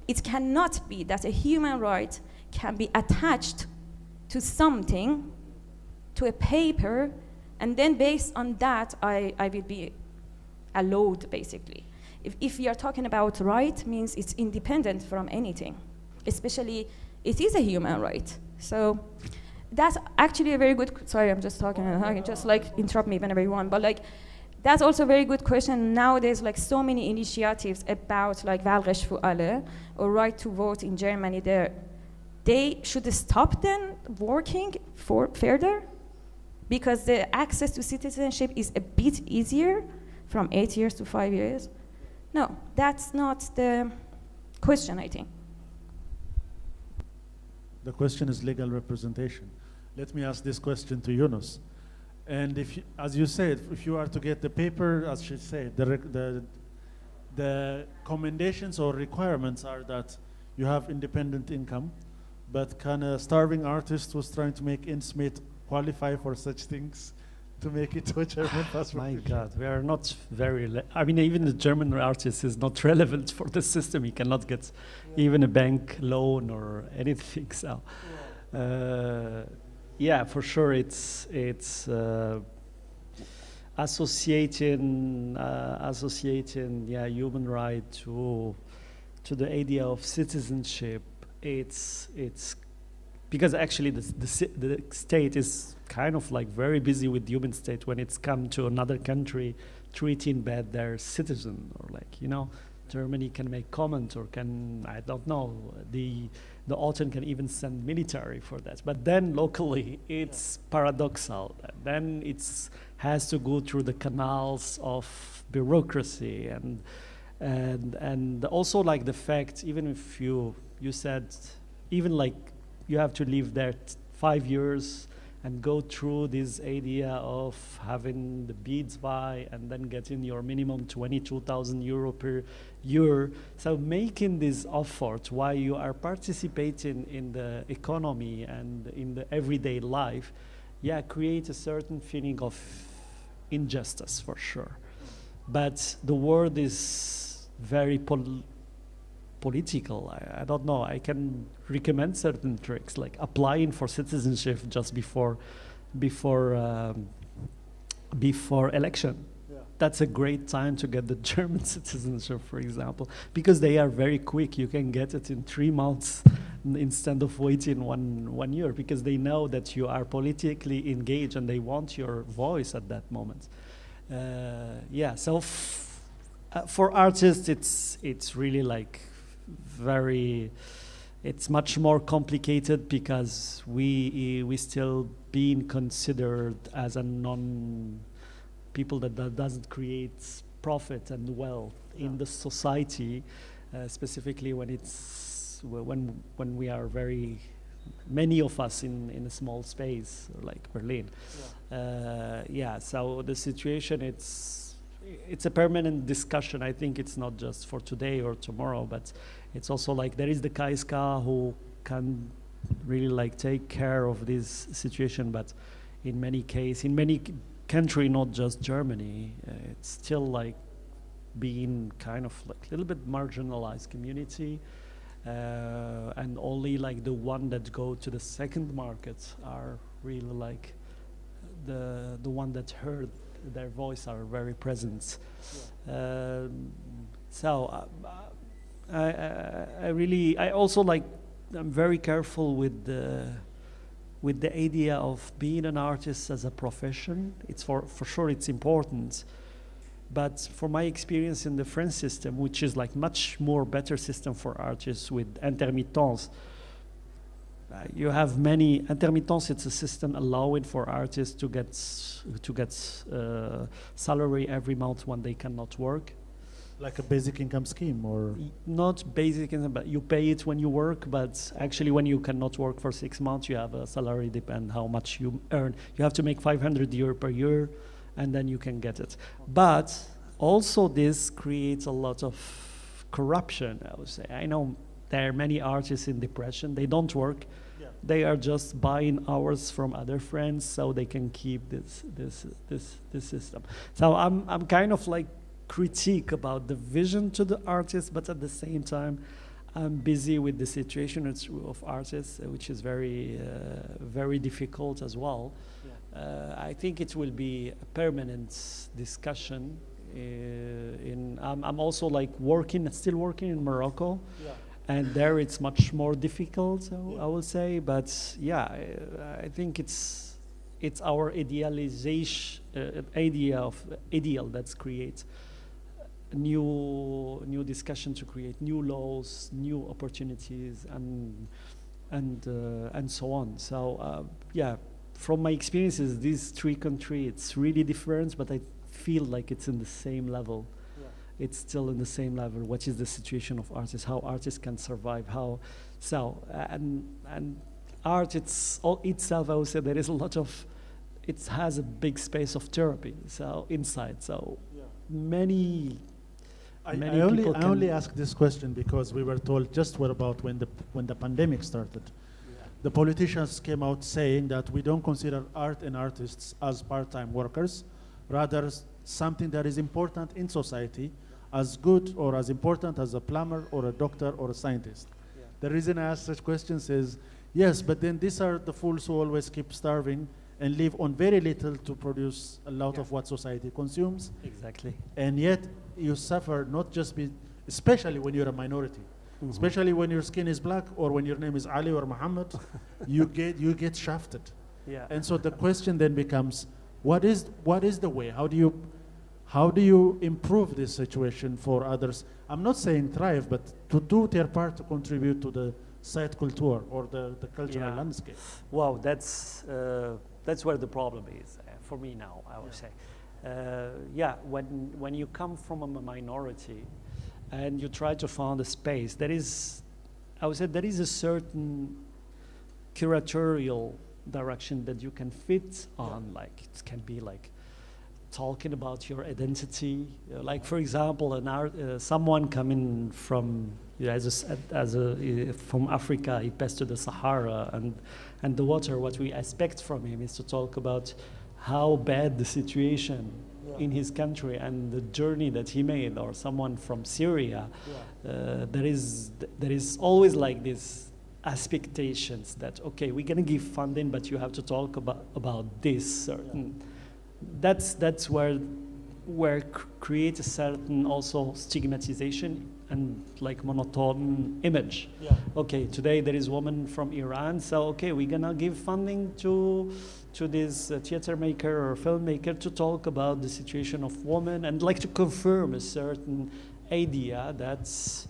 It cannot be that a human right can be attached to something, to a paper, and then based on that, I will be allowed, basically. If we are talking about right, means it's independent from anything, especially it is a human right. So that's actually a very good, sorry, I'm just talking, just like interrupt me whenever you want, but like, that's also a very good question. Nowadays, like so many initiatives about like Wahlrecht für alle, or right to vote in Germany, they should stop then working for further, because the access to citizenship is a bit easier from 8 years to 5 years. No, that's not the question, I think. The question is legal representation. Let me ask this question to Youness. And if, as you said, if you are to get the paper, as she said, the commendations or requirements are that you have independent income, but can a starving artist who's trying to make ends meet qualify for such things to make it to a German passport? My God, we are not very, I mean, even the German artist is not relevant for the system. He cannot get even a bank loan or anything, so. Yeah, for sure, it's associating human right to the idea of citizenship. It's because actually the state is kind of like very busy with human state when it's come to another country treating bad their citizen, or like, you know, Germany can make comment, or can, I don't know, the autumn can even send military for that. But then locally it's paradoxal. Then it has to go through the canals of bureaucracy, and also like the fact, even if you said, even like you have to live there 5 years and go through this idea of having the beads by and then getting your minimum 22,000 euro per year. So making this effort while you are participating in the economy and in the everyday life, yeah, create a certain feeling of injustice for sure. But the world is very political. I don't know, I can recommend certain tricks, like applying for citizenship just before election. Yeah. That's a great time to get the German citizenship, for example, because they are very quick. You can get it in 3 months instead of waiting one year, because they know that you are politically engaged and they want your voice at that moment. Yeah, so for artists, it's really like it's much more complicated, because we still being considered as a people that doesn't create profit and wealth in the society, specifically when when we are very many of us in a small space like Berlin. Yeah, so the situation, it's a permanent discussion. I think it's not just for today or tomorrow, but it's also like there is the KSK who can really like take care of this situation, but in many cases, in many countries, not just Germany, it's still like being kind of like a little bit marginalized community. and only like the one that go to the second market are really like the one that heard their voice are very present. So I also like, I'm very careful with the idea of being an artist as a profession. It's for sure it's important, but for my experience in the French system, which is like much more better system for artists with intermittence, you have many intermittence. It's a system allowing for artists to get salary every month when they cannot work. Like a basic income scheme, or not basic income, but you pay it when you work. But actually, when you cannot work for 6 months, you have a salary depend how much you earn. You have to make 500 euro per year, and then you can get it. But also, this creates a lot of corruption. I would say. I know there are many artists in depression. They don't work. Yeah. They are just buying hours from other friends so they can keep this system. So I'm kind of like critique about the vision to the artist, but at the same time, I'm busy with the situation of artists, which is very, very difficult as well. Yeah. I think it will be a permanent discussion. I'm also like still working in Morocco, yeah. And there it's much more difficult, so yeah. I will say. But yeah, I think it's our idealization, ideal that creates new discussion to create new laws, new opportunities, and so on. So yeah, from my experiences, these 3 countries, it's really different, but I feel like it's in the same level. Yeah. It's still in the same level. What is the situation of artists? How artists can survive? And art itself, I would say there is a lot of. It has a big space of therapy. So inside, so yeah. Many I only ask this question because we were told just what about when the pandemic started. Yeah. The politicians came out saying that we don't consider art and artists as part-time workers, rather something that is important in society, as good or as important as a plumber or a doctor or a scientist. Yeah. The reason I ask such questions is, yes, but then these are the fools who always keep starving and live on very little to produce a lot of what society consumes. Exactly. And yet you suffer especially when you're a minority, especially when your skin is black or when your name is Ali or Muhammad, you get shafted. Yeah. And so the question then becomes, what is the way? How do you improve this situation for others? I'm not saying thrive, but to do their part to contribute to the site culture or the cultural landscape. Wow, that's where the problem is for me now, I would say. When you come from a minority and you try to find a space, there is a certain curatorial direction that you can fit on. Like it can be like talking about your identity. Like for example, someone coming from from Africa, he passed to the Sahara, and the water. What we expect from him is to talk about how bad the situation in his country and the journey that he made. Or someone from Syria, there is always like this expectations that okay, we're gonna give funding, but you have to talk about this certain. That's where create a certain also stigmatization and like monotone image. Yeah. Okay, today there is a woman from Iran, so okay, we're gonna give funding to this theater maker or filmmaker to talk about the situation of women and like to confirm a certain idea that's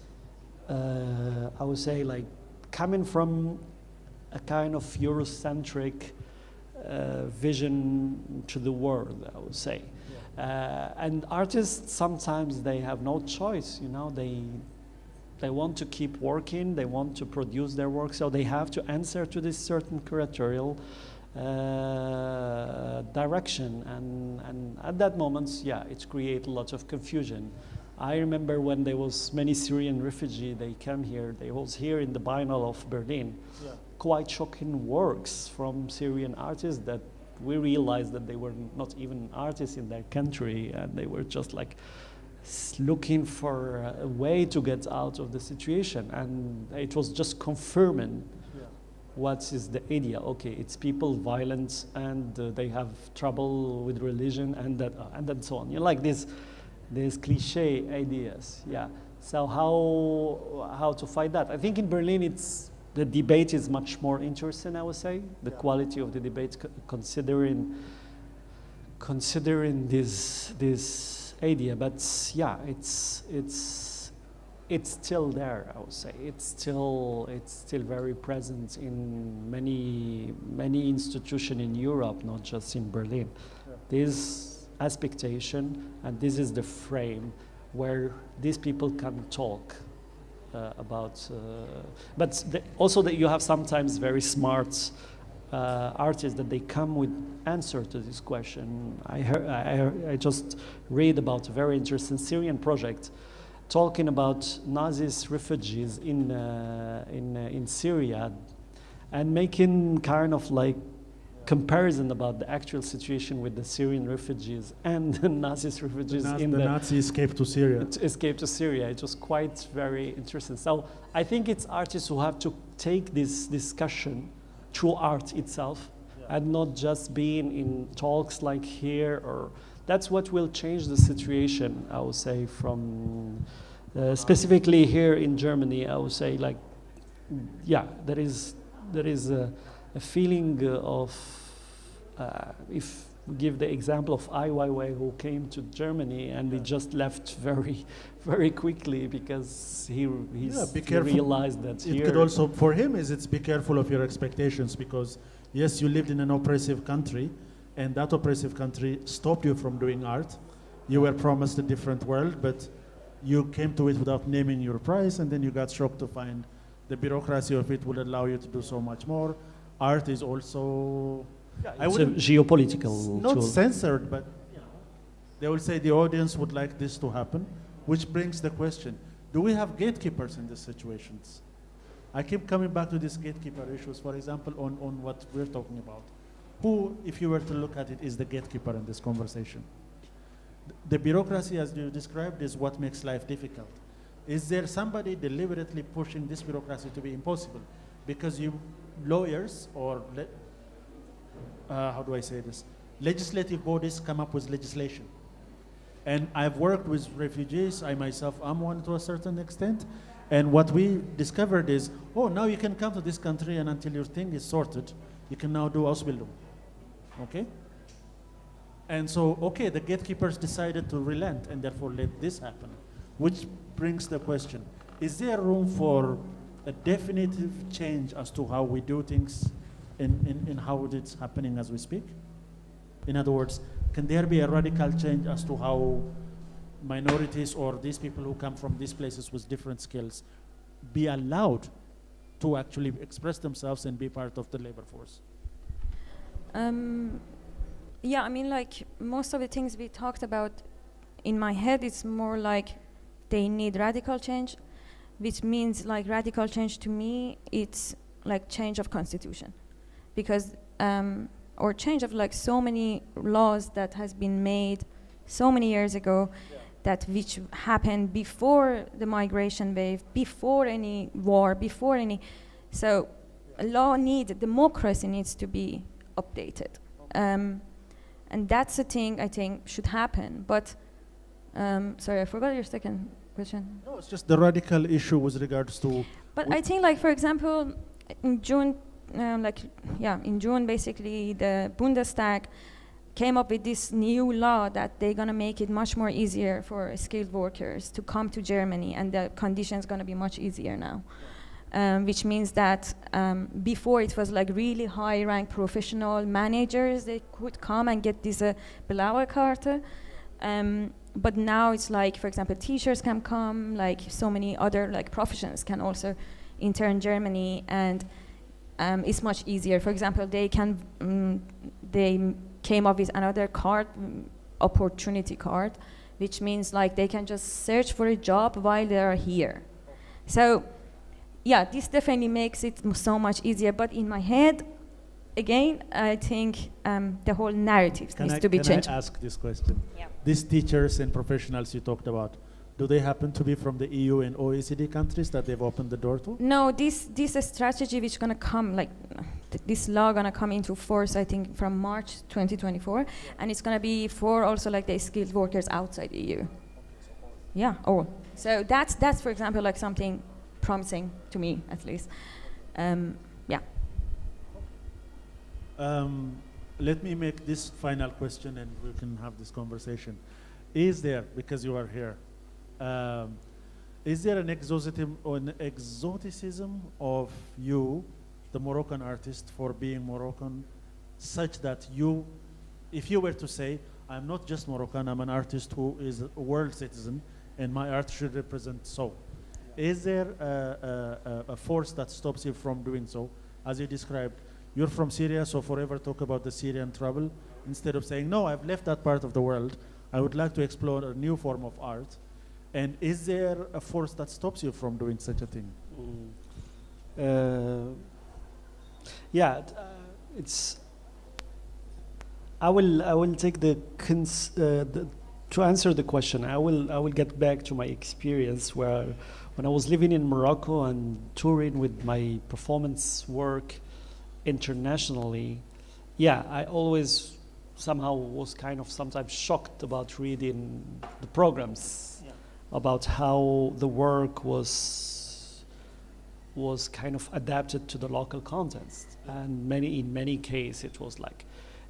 I would say like coming from a kind of Eurocentric vision to the world, I would say. And artists sometimes they have no choice, they want to keep working, they want to produce their work, so they have to answer to this certain curatorial direction, and at that moment, it creates a lot of confusion. I remember when there was many Syrian refugees, they came here, they was here in the Biennale of Berlin. Quite shocking works from Syrian artists that we realized that they were not even artists in their country, and they were just like looking for a way to get out of the situation, and it was just confirming what is the idea. Okay, it's people violent and they have trouble with religion and that and then so on. You know, like these cliche ideas. Yeah. So how to fight that? I think in Berlin the debate is much more interesting. I would say the quality of the debate, considering this idea. But yeah, it's still there, I would say. It's still very present in many institutions in Europe, not just in Berlin. Yeah. This expectation, and this is the frame where these people can talk about. But also that you have sometimes very smart artists that they come with answer to this question. I just read about a very interesting Syrian project talking about Nazis refugees in Syria, and making kind of like comparison about the actual situation with the Syrian refugees and the Nazis refugees the Nazi escape to Syria. Escape to Syria. It was quite very interesting. So I think it's artists who have to take this discussion through art itself, and not just being in talks like here, or that's what will change the situation, I would say, from specifically here in Germany. I would say, like, yeah, there is a feeling of, if we give the example of Ai Weiwei, who came to Germany and he just left very, very quickly because he realized that it could also, for him, it's be careful of your expectations, because yes, you lived in an oppressive country, and that oppressive country stopped you from doing art. You were promised a different world, but you came to it without naming your price, and then you got shocked to find the bureaucracy of it will allow you to do so much more. Art is also, it's a geopolitical not tool. Censored, but they will say the audience would like this to happen, which brings the question, do we have gatekeepers in these situations? I keep coming back to these gatekeeper issues, for example, on what we're talking about. Who, if you were to look at it, is the gatekeeper in this conversation? The bureaucracy, as you described, is what makes life difficult. Is there somebody deliberately pushing this bureaucracy to be impossible? Because you lawyers, or how do I say this? Legislative bodies come up with legislation. And I've worked with refugees, I myself am one to a certain extent, and what we discovered is, oh, now you can come to this country, and until your thing is sorted, you can now do Ausbildung, okay? And so, okay, the gatekeepers decided to relent and therefore let this happen, which brings the question, is there room for a definitive change as to how we do things in how it's happening as we speak? In other words, can there be a radical change as to how minorities or these people who come from these places with different skills be allowed to actually express themselves and be part of the labor force? Yeah, I mean, like, most of the things we talked about, in my head, it's more like they need radical change, which means, like, radical change to me, it's like change of constitution. Because, or change of, like, so many laws that has been made so many years ago, that which happened before the migration wave, before any war, before any, so democracy needs to be updated. And that's a thing I think should happen. But, sorry, I forgot your second question. No, it's just the radical issue with regards to... But I think, like, for example, in June, in June, basically, the Bundestag came up with this new law that they're gonna make it much more easier for skilled workers to come to Germany, and the conditions gonna be much easier now. Which means that before it was like really high-ranked professional managers, they could come and get this blaue Karte. But now it's like, for example, teachers can come, like so many other like professions can also enter in Germany, and it's much easier. For example, they came up with another card, opportunity card, which means like they can just search for a job while they are here. So, yeah, this definitely makes it so much easier. But in my head, again, I think the whole narrative needs to be changed. Can I ask this question? Yeah. These teachers and professionals you talked about, do they happen to be from the EU and OECD countries that they've opened the door to? No, this strategy which gonna come, like this law gonna come into force, I think, from March 2024, and it's gonna be for also like the skilled workers outside EU. Yeah. Oh, so that's for example like something promising to me at least. Yeah. Let me make this final question and we can have this conversation. Is there, because you are here, is there an exoticism of you, the Moroccan artist, for being Moroccan, such that you, if you were to say, I'm not just Moroccan, I'm an artist who is a world citizen, and my art should represent so. Is there a force that stops you from doing so? As you described, you're from Syria, so forever talk about the Syrian trouble, instead of saying, no, I've left that part of the world, I would like to explore a new form of art. And is there a force that stops you from doing such a thing? Yeah, it's. I will take to answer the question. I will get back to my experience where when I was living in Morocco and touring with my performance work internationally. Yeah, I always somehow was kind of sometimes shocked about reading the programs, about how the work was kind of adapted to the local context. And in many cases it was like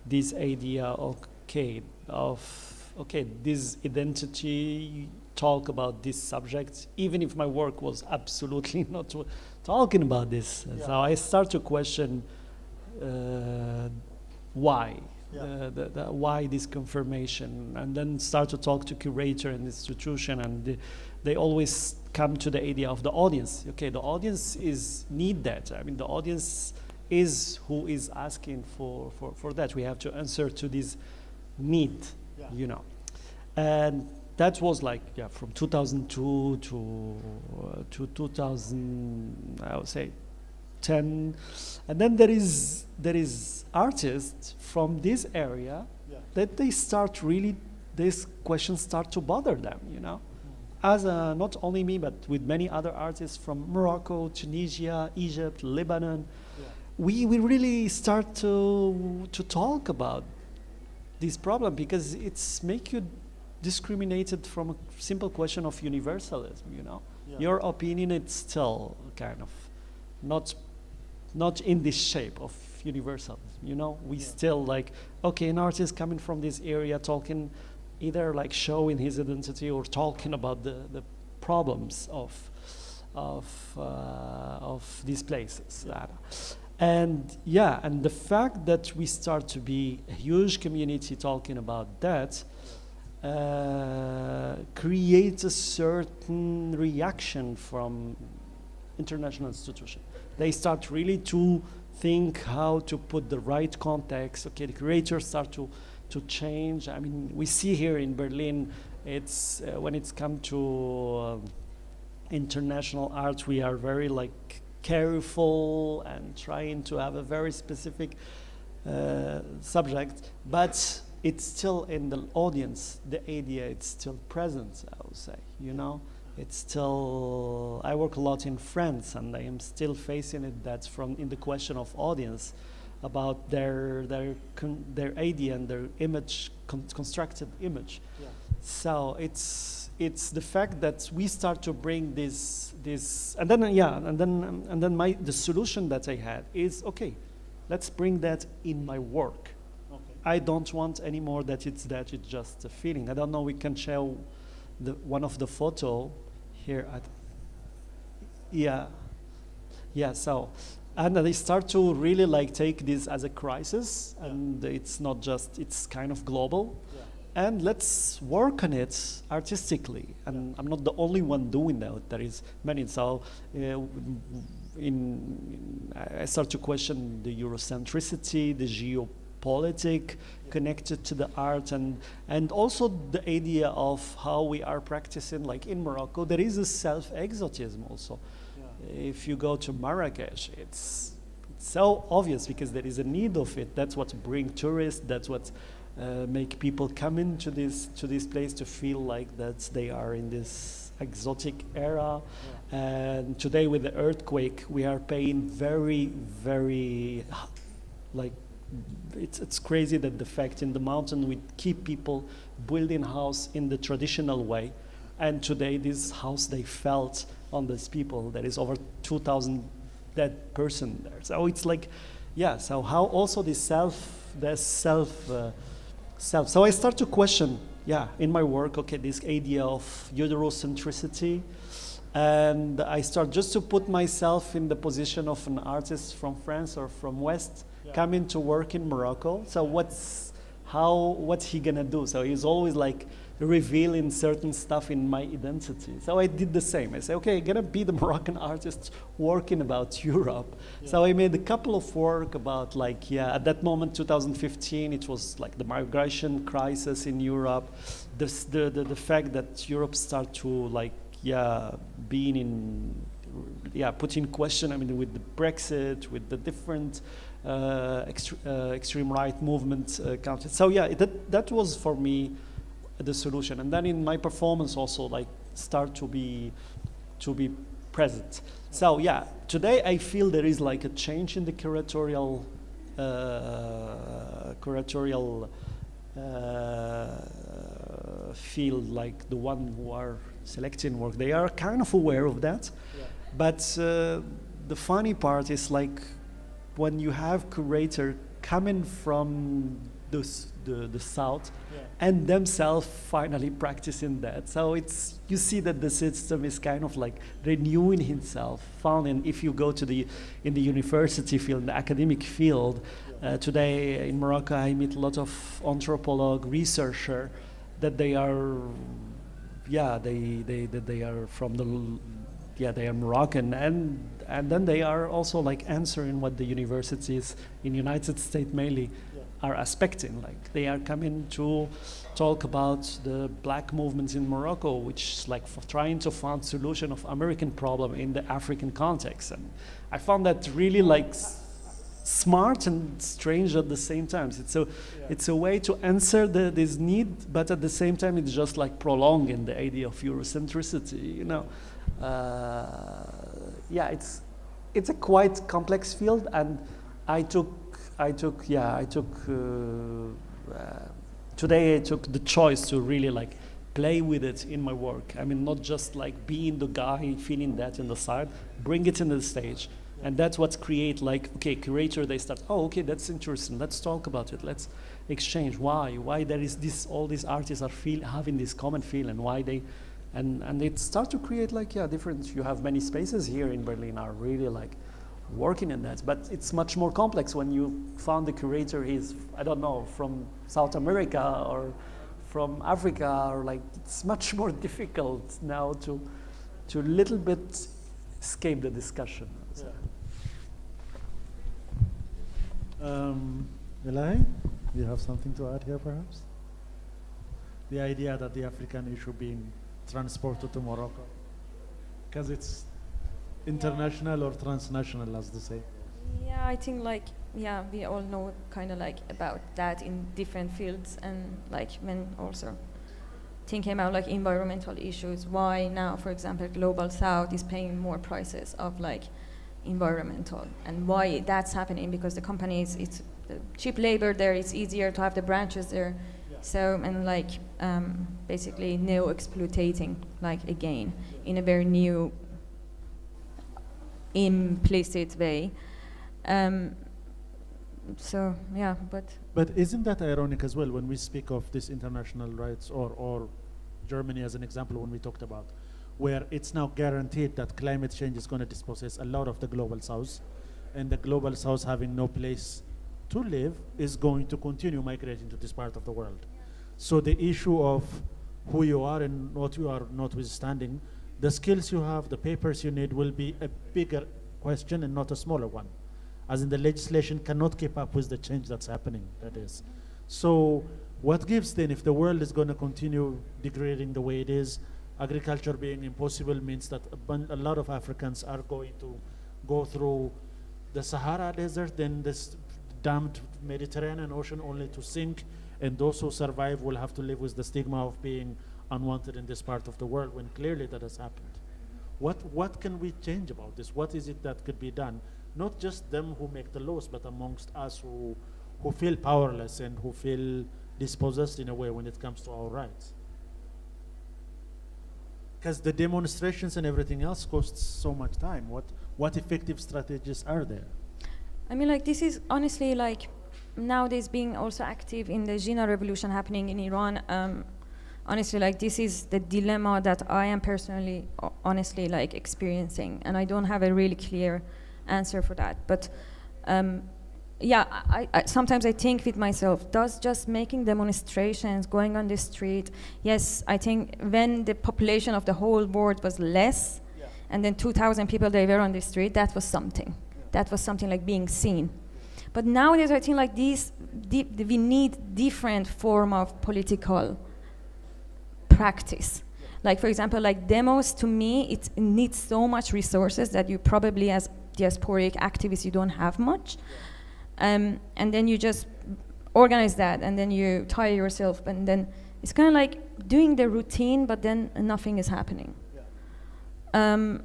this idea of this identity, talk about this subject, even if my work was absolutely not talking about this. Yeah. So I start to question why. Why this confirmation, and then start to talk to curator and institution, and they always come to the idea of the audience. Okay, the audience need that. I mean, the audience is who is asking for that. We have to answer to this need, you know. And that was like, from 2002 to 2000, I would say, 10, and then there is artists from this area that they start really, these questions start to bother them, you know. As not only me, but with many other artists from Morocco, Tunisia, Egypt, Lebanon, we really start to talk about this problem, because it's make you discriminated from a simple question of universalism, you know. Your opinion, it's still kind of not in this shape of universalism, you know. We still like, okay, an artist coming from this area talking, either like showing his identity or talking about the problems of these places. And and the fact that we start to be a huge community talking about that creates a certain reaction from international institutions. They start really to think how to put the right context. Okay, the curators start to change. I mean, we see here in Berlin, it's when it's come to international art, we are very like careful and trying to have a very specific subject, but it's still in the audience. The idea, it's still present, I would say, you know. It's still, I work a lot in France, and I am still facing it. That's in the question of audience, about their idea and their image, constructed image. So it's the fact that we start to bring this, and then the solution that I had is, okay, let's bring that in my work. Okay. I don't want anymore that it's just a feeling. I don't know. We can show one of the photo here at so, and they start to really like take this as a crisis, and it's not just, it's kind of global, and let's work on it artistically. And I'm not the only one doing that. There is many. So I start to question the Eurocentricity, the geopolitic connected to the art, and also the idea of how we are practicing, like in Morocco, there is a self-exotism also. If you go to Marrakesh, it's so obvious because there is a need of it. That's what bring tourists. That's what make people come into this place to feel like that they are in this exotic era. Yeah. And today with the earthquake, we are paying very, very, like, it's crazy that the fact in the mountain we keep people building house in the traditional way. And today this house they felt on these people, there is over 2,000 dead person there. So it's like, yeah, so how also the self. So I start to question, yeah, in my work, okay, this idea of Eurocentricity, and I start just to put myself in the position of an artist from France or from West, coming to work in Morocco. So what's he gonna do? So he's always like revealing certain stuff in my identity. So I did the same. I say, okay, I'm gonna be the Moroccan artist working about Europe. Yeah. So I made a couple of work about like, yeah, at that moment, 2015, it was like the migration crisis in Europe, the fact that Europe start to like, yeah, being in, yeah, put in question, I mean, with the Brexit, with the different extreme right movement countries. So yeah, that was for me the solution. And then in my performance also like start to be present. So yeah, today I feel there is like a change in the curatorial field, like the one who are selecting work. They are kind of aware of that. Yeah. But the funny part is like when you have curator coming from the south, yeah, and themselves finally practicing that. So it's, you see that the system is kind of like renewing himself, founding. If you go to in the university field, the academic field, today in Morocco I meet a lot of anthropologue, researcher, that they are, yeah, they are from the, yeah, they are Moroccan, and then they are also like answering what the universities in United States mainly are aspecting. Like they are coming to talk about the black movements in Morocco, which is like for trying to find solution of American problem in the African context. And I found that really like smart and strange at the same time. It's a way to answer this need, but at the same time it's just like prolonging the idea of Eurocentricity, you know. Yeah, it's a quite complex field, and today I took the choice to really like play with it in my work. I mean, not just like being the guy feeling that in the side, bring it in the stage. And that's what create like, okay, curator, they start, oh, okay, that's interesting. Let's talk about it. Let's exchange. Why there is this, all these artists are having this common feel, and why they, and it start to create like, yeah, different, you have many spaces here in Berlin are really like working in that, but it's much more complex when you found the curator is, I don't know, from South America or from Africa, or like, it's much more difficult now to little bit escape the discussion. So. Elaheh, you have something to add here perhaps? The idea that the African issue being transported to Morocco, because it's international or transnational, as they say. Yeah, I think like, yeah, we all know kind of like about that in different fields, and like when also thinking about like environmental issues, why now, for example, Global South is paying more prices of like environmental, and why that's happening, because the companies, it's the cheap labor there, it's easier to have the branches there. Yeah. So, and like basically neo-exploitating, like again, in a very new implicit way. So yeah, but isn't that ironic as well when we speak of this international rights, or Germany as an example, when we talked about where it's now guaranteed that climate change is going to dispossess a lot of the global south, and the global south having no place to live is going to continue migrating to this part of the world. So the issue of who you are and what you are notwithstanding, the skills you have, the papers you need will be a bigger question and not a smaller one. As in, the legislation cannot keep up with the change that's happening, that is. So what gives then, if the world is going to continue degrading the way it is, agriculture being impossible means that a lot of Africans are going to go through the Sahara Desert, then this damned Mediterranean Ocean only to sink, and those who survive will have to live with the stigma of being unwanted in this part of the world, when clearly that has happened. What can we change about this? What is it that could be done? Not just them who make the laws, but amongst us who feel powerless and who feel dispossessed in a way when it comes to our rights. Because the demonstrations and everything else costs so much time. What effective strategies are there? I mean, like, this is honestly, like, nowadays being also active in the Jina revolution happening in Iran, honestly, like, this is the dilemma that I am personally, honestly, like, experiencing, and I don't have a really clear answer for that. But yeah, I sometimes I think with myself, does just making demonstrations, going on the street, yes, I think when the population of the whole world was less, and then 2,000 people, they were on the street, that was something. That was something like being seen. But nowadays, I think like we need different form of political practice. Like, for example, like demos, to me, it needs so much resources that you probably, as diasporic activists, you don't have much. And then you just organize that, and then you tire yourself, and then it's kind of like doing the routine, but then nothing is happening. To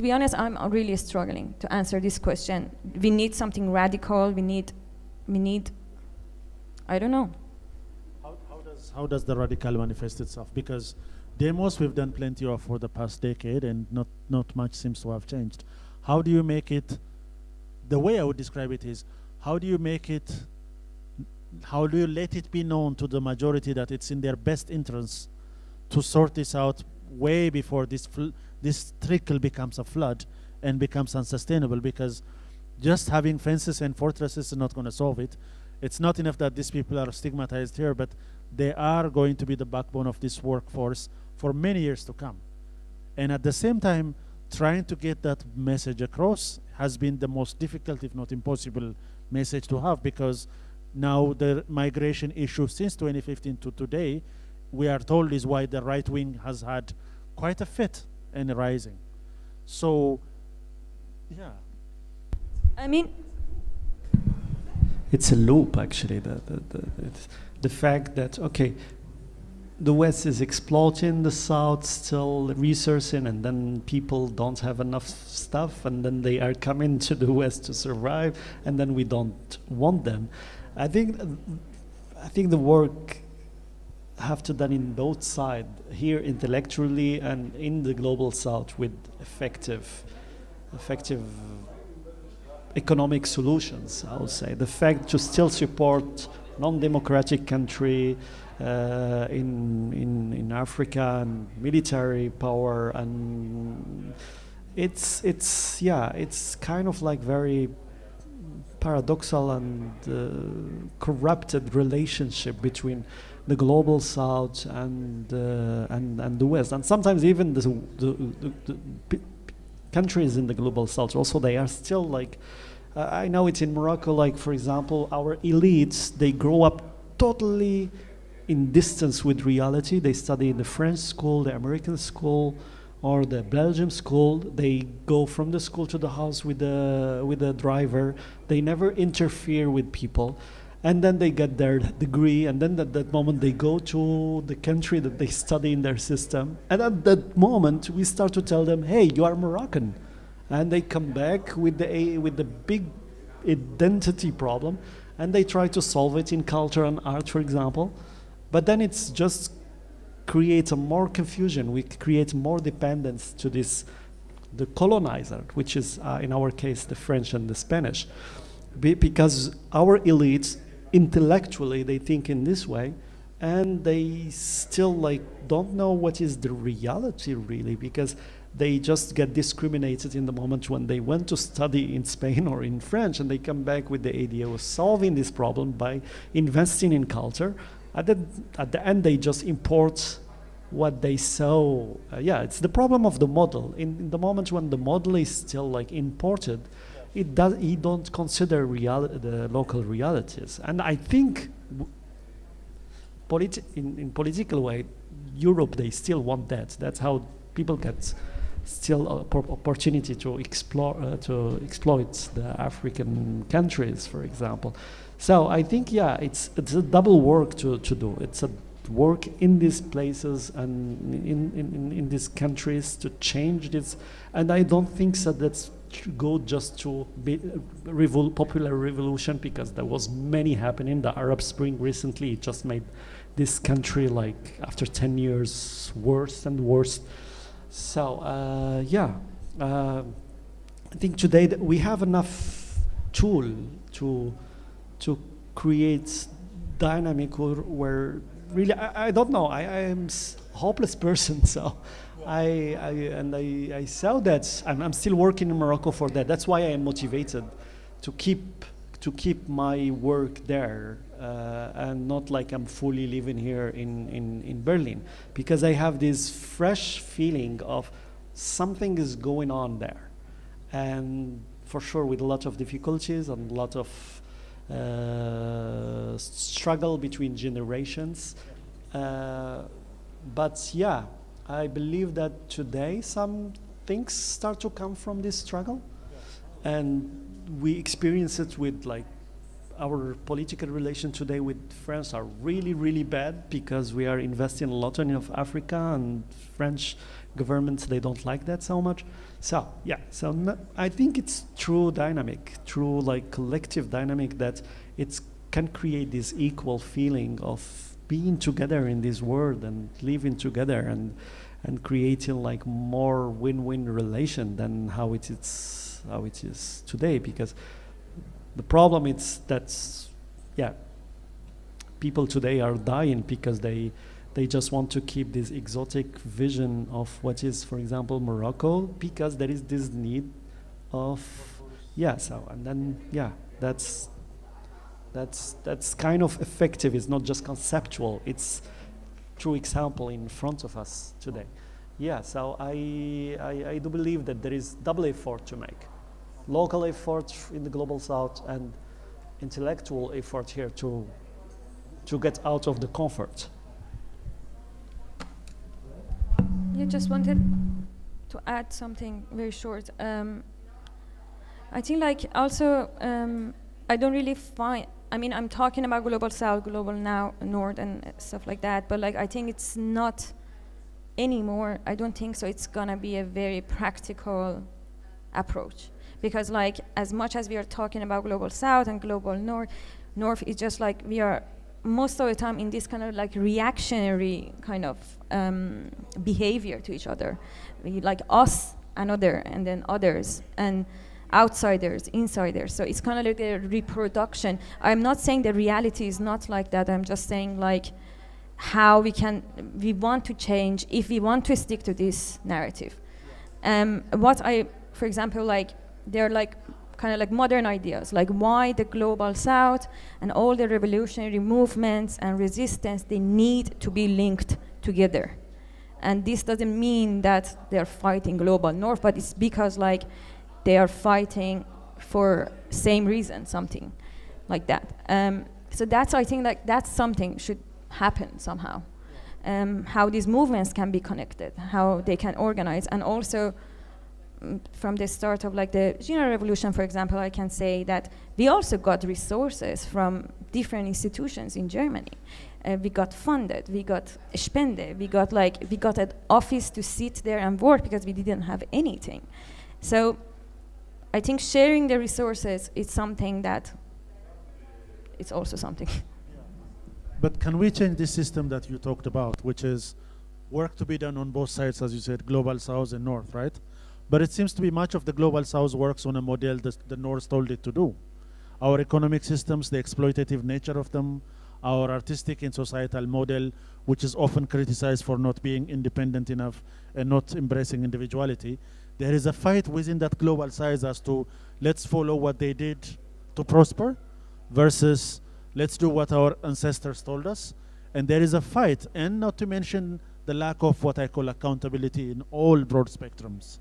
be honest, I'm really struggling to answer this question. We need something radical. We need, I don't know. How does the radical manifest itself? Because demos we've done plenty of for the past decade, and not much seems to have changed. How do you make it? The way I would describe it is, how do you make it? How do you let it be known to the majority that it's in their best interest to sort this out way before this trickle becomes a flood and becomes unsustainable? Because just having fences and fortresses is not going to solve it. It's not enough that these people are stigmatized here, but they are going to be the backbone of this workforce for many years to come. And at the same time, trying to get that message across has been the most difficult, if not impossible, message to have, because now the migration issue since 2015 to today, we are told, is why the right wing has had quite a fit and rising. So, yeah. I mean, it's a loop, actually. The fact that, okay, the West is exploiting the South, still resourcing, and then people don't have enough stuff, and then they are coming to the West to survive, and then we don't want them. I think the work have to done in both sides, here intellectually and in the global South, with effective economic solutions, I would say. The fact to still support non-democratic country in Africa, and military power, and it's kind of like very paradoxal and corrupted relationship between the global South and the West, and sometimes even the countries in the global South also, they are still like, I know it's in Morocco, like, for example, our elites, they grow up totally in distance with reality. They study in the French school, the American school, or the Belgium school. They go from the school to the house with the driver. They never interfere with people. And then they get their degree, and then at that moment they go to the country that they study in their system. And at that moment we start to tell them, hey, you are Moroccan. And they come back with the big identity problem, and they try to solve it in culture and art, for example. But then it's just creates a more confusion. We create more dependence to the colonizer, which is in our case the French and the Spanish, because our elites intellectually they think in this way, and they still like don't know what is the reality really, because they just get discriminated in the moment when they went to study in Spain or in French, and they come back with the idea of solving this problem by investing in culture. At the end, they just import what they saw. It's the problem of the model. In the moment when the model is still like imported, he don't consider the local realities. And I think in political way, Europe, they still want that. That's how people get still opportunity to explore, to exploit the African countries, for example. So I think, yeah, it's a double work to do. It's a work in these places and in these countries to change this. And I don't think so that's go just to be popular revolution, because there was many happening. The Arab Spring recently, it just made this country, like, after 10 years, worse and worse. So I think today that we have enough tool to create dynamic where really, I don't know, I am hopeless person, so I saw that I'm still working in Morocco for that. That's why I am motivated to keep my work there, and not like I'm fully living here in Berlin, because I have this fresh feeling of something is going on there, and for sure with a lot of difficulties and a lot of struggle between generations. But yeah, I believe that today some things start to come from this struggle, and we experience it with, like, our political relation today with France are really, really bad, because we are investing a lot in Africa, and French governments, they don't like that so much. So yeah, I think it's true dynamic, true, like, collective dynamic, that it can create this equal feeling of being together in this world and living together and creating, like, more win-win relation than how it is today. Because the problem is that, yeah, people today are dying because they just want to keep this exotic vision of what is, for example, Morocco, because there is this need of, yeah, so, and then, yeah, that's kind of effective. It's not just conceptual, it's true example in front of us today. Yeah, so I do believe that there is double effort to make. Local effort in the global south and intellectual effort here to get out of the comfort. You just wanted to add something very short. I think, like, also, I don't really find, I mean, I'm talking about global south, global north and stuff like that, but, like, I think it's not anymore, I don't think so, it's gonna be a very practical approach. Because, like, as much as we are talking about global south and global north is just like we are most of the time in this kind of, like, reactionary kind of behavior to each other. We, like, us and other, and then others, and outsiders, insiders. So it's kind of like a reproduction. I'm not saying the reality is not like that. I'm just saying, like, how we want to change if we want to stick to this narrative. For example, like, they're, like, kind of like modern ideas, like why the global south and all the revolutionary movements and resistance, they need to be linked together. And this doesn't mean that they're fighting global north, but it's because, like, they are fighting for same reason, something like that. So that's, I think, like, that's something should happen somehow. How these movements can be connected, how they can organize, and also from the start of, like, the General Revolution, for example, I can say that we also got resources from different institutions in Germany. We got funded, we got spende, we got an office to sit there and work because we didn't have anything. So I think sharing the resources is something that it's also something. But can we change this system that you talked about, which is work to be done on both sides, as you said, global south and north, right? But it seems to be much of the global south works on a model that the north told it to do. Our economic systems, the exploitative nature of them, our artistic and societal model, which is often criticized for not being independent enough and not embracing individuality. There is a fight within that global south as to let's follow what they did to prosper versus let's do what our ancestors told us. And there is a fight, and not to mention the lack of what I call accountability in all broad spectrums.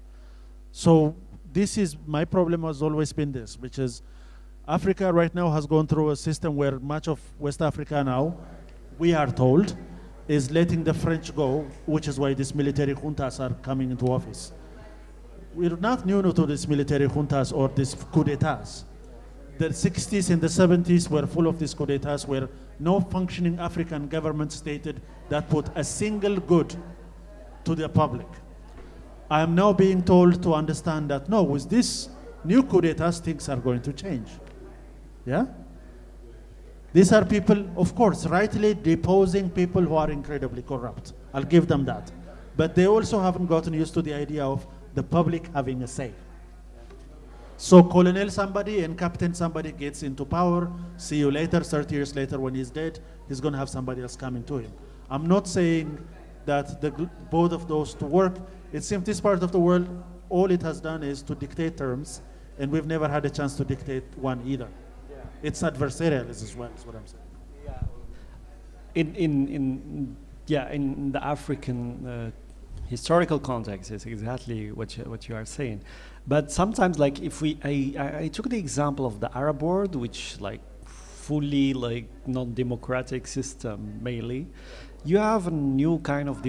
So this is, my problem has always been this, which is Africa right now has gone through a system where much of West Africa now, we are told, is letting the French go, which is why these military juntas are coming into office. we're not new to these military juntas or these coup d'etats. The 60s and the 70s were full of these coup d'etats where no functioning African government stated that put a single good to the public. I am now being told to understand that no, with this new coup d'etats, things are going to change. Yeah? These are people, of course, rightly deposing people who are incredibly corrupt. I'll give them that. But they also haven't gotten used to the idea of the public having a say. So colonel somebody and captain somebody gets into power, see you later, 30 years later when he's dead, he's gonna have somebody else coming to him. I'm not saying that both of those to work. It seems this part of the world, all it has done is to dictate terms, and we've never had a chance to dictate one either. Yeah. It's adversarial as well, is what I'm saying. Yeah. In the African historical context is exactly what you are saying. But sometimes, like, if I took the example of the Arab world, which like fully like non-democratic system mainly, you have a new kind of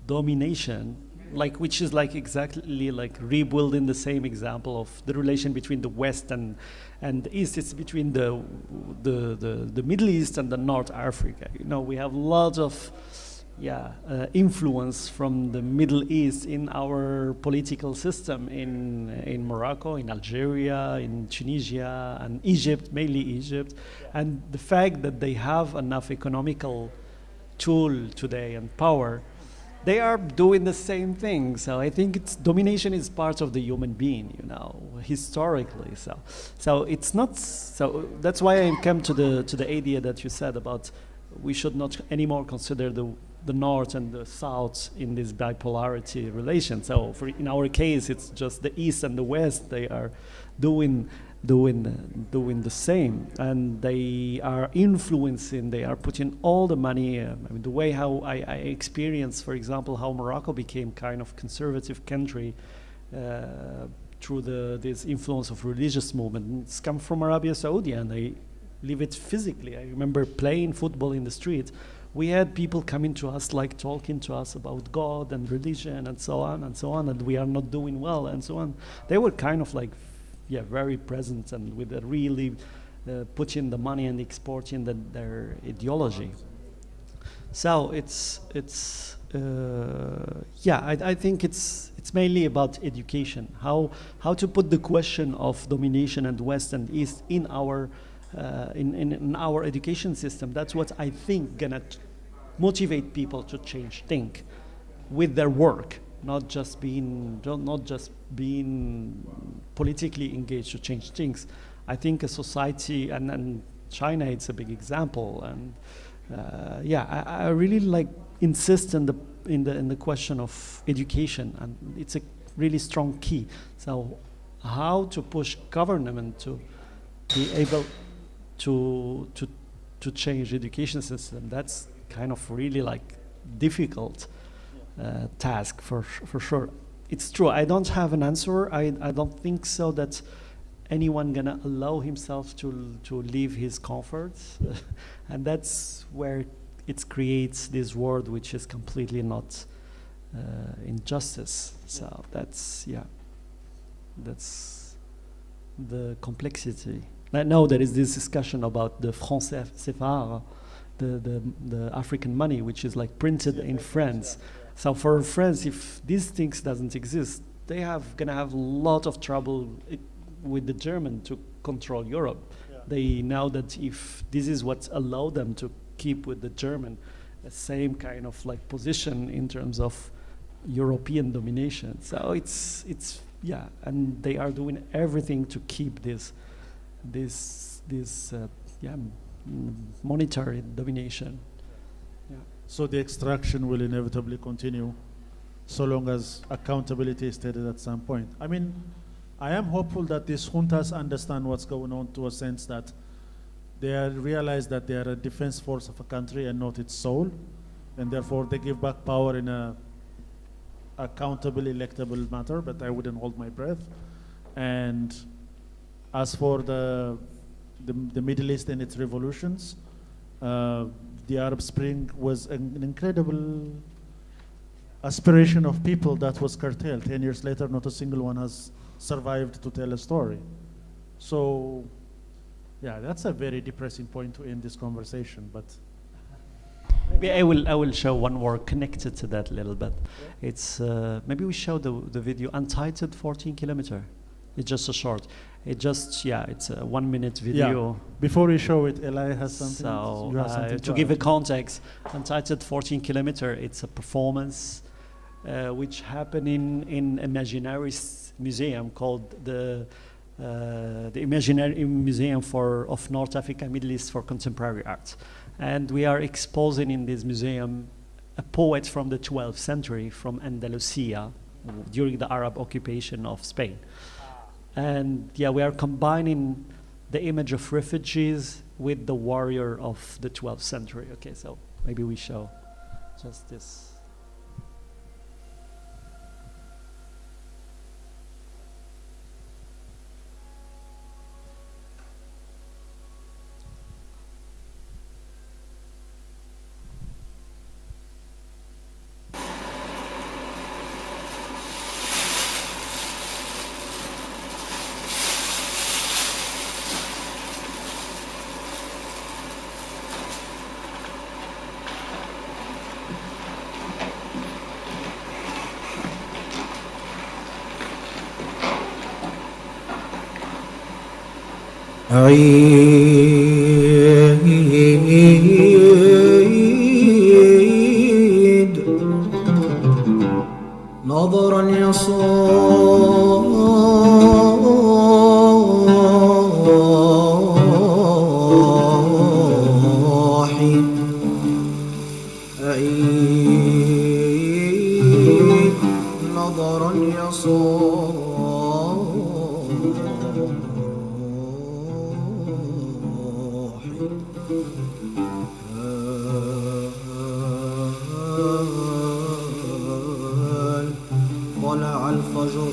domination, like, which is like exactly like rebuilding the same example of the relation between the West and the East. It's between the Middle East and the North Africa. You know, we have lots of influence from the Middle East in our political system in Morocco, in Algeria, in Tunisia, and Egypt, mainly Egypt. And the fact that they have enough economical tool today and power, they are doing the same thing. So I think domination is part of the human being, you know, historically. So it's not, so that's why I came to the idea that you said about we should not anymore consider the North and the South in this bipolarity relation. So in our case, it's just the East and the West. They are doing the same, and they are influencing. They are putting all the money. I mean, the way how I experience, for example, how Morocco became kind of conservative country through this influence of religious movement. It's come from Arabia Saudi, and they live it physically. I remember playing football in the street. We had people coming to us, like talking to us about God and religion and so on, and we are not doing well and so on. They were kind of like, very present and with a really putting the money and exporting their ideology. So I think it's mainly about education, how to put the question of domination and West and East in our in our education system. That's what I think gonna motivate people to think with their work, not just being politically engaged to change things. I think a society, and China, it's a big example, and I really like insist in the question of education, and it's a really strong key. So how to push government to be able to change the education system, that's kind of really like difficult task for sure. It's true, I don't have an answer. I don't think so that anyone gonna allow himself to leave his comforts and that's where it creates this world which is completely not injustice. So that's the complexity. I know there is this discussion about the franc CFA, the African money, which is like printed in France. So for France, if these things doesn't exist, they gonna have a lot of trouble with the German to control Europe. Yeah. They know that if this is what allowed them to keep with the German, the same kind of like position in terms of European domination. So it's and they are doing everything to keep this monetary domination. Yeah. So the extraction will inevitably continue so long as accountability is stated at some point. I mean, I am hopeful that these juntas understand what's going on to a sense that they realize that they are a defense force of a country and not its soul, and therefore they give back power in a accountable, electable matter, but I wouldn't hold my breath. And as for the Middle East and its revolutions, the Arab Spring was an incredible aspiration of people that was curtailed. 10 years later, not a single one has survived to tell a story. So, yeah, that's a very depressing point to end this conversation, but. Maybe I will show one more connected to that a little bit. It's, maybe we show the video Untitled 14 Kilometer. It's just a short. It just, yeah, it's a 1 minute video. Yeah. Before we show it, Elaheh has something. So, you have something to give a context, Untitled 14 Kilometer, it's a performance which happened in imaginary museum called the Imaginary Museum of North Africa and Middle East for Contemporary Art. And we are exposing in this museum a poet from the 12th century from Andalusia during the Arab occupation of Spain. And yeah, we are combining the image of refugees with the warrior of the 12th century. Okay, so maybe we show just this. عيد نظرا يصاحي عيد نظرا يصاحي طلع الفجر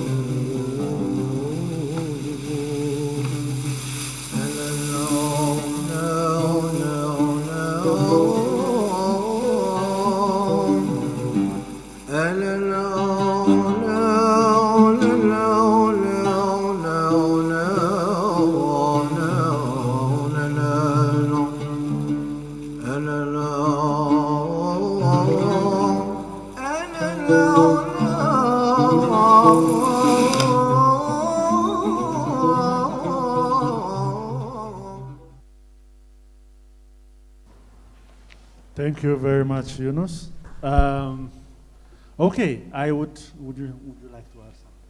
Thank you very much, Youness. Okay, would you like to add something?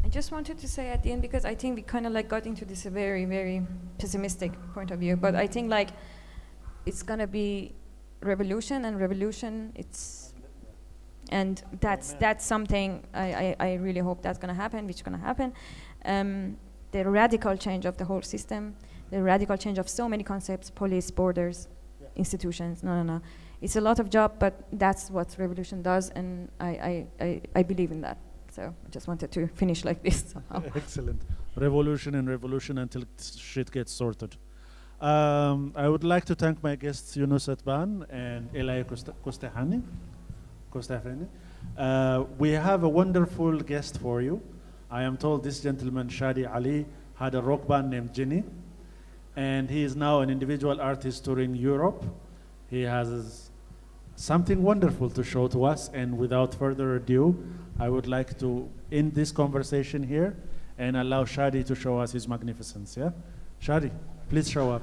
I just wanted to say at the end, because I think we kind of like got into this very, very pessimistic point of view, but I think like it's gonna be revolution, and that's something I really hope that's gonna happen, which is gonna happen. The radical change of the whole system, the radical change of so many concepts, police, borders, institutions, no. It's a lot of job, but that's what revolution does, and I believe in that. So I just wanted to finish like this somehow. Excellent. Revolution and revolution until shit gets sorted. I would like to thank my guests, Youness Atbane and Elaheh Kouhestani. We have a wonderful guest for you. I am told this gentleman, Shadi Ali, had a rock band named Ginny, and he is now an individual artist touring Europe. He has something wonderful to show to us, and without further ado, I would like to end this conversation here and allow Shadi to show us his magnificence. Yeah, Shadi, please show up.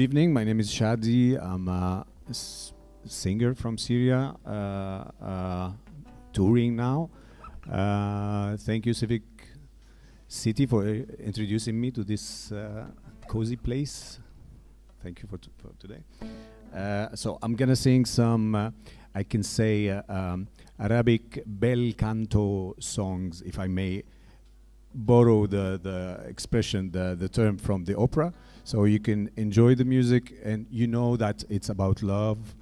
evening. My name is Shadi. I'm a singer from Syria, touring now. Thank you, Civic City, for introducing me to this cozy place. Thank you for today. So I'm gonna sing some, I can say, Arabic bel canto songs, if I may borrow the expression, the term from the opera, so you can enjoy the music and you know that it's about love.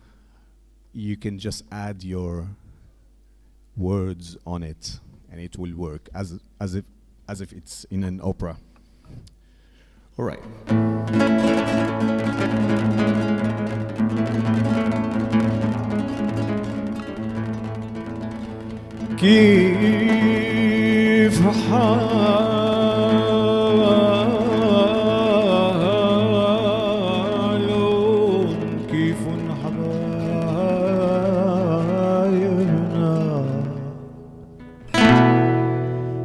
You can just add your words on it and it will work as if it's in an opera. All right. كيف حالون كيف حبايبنا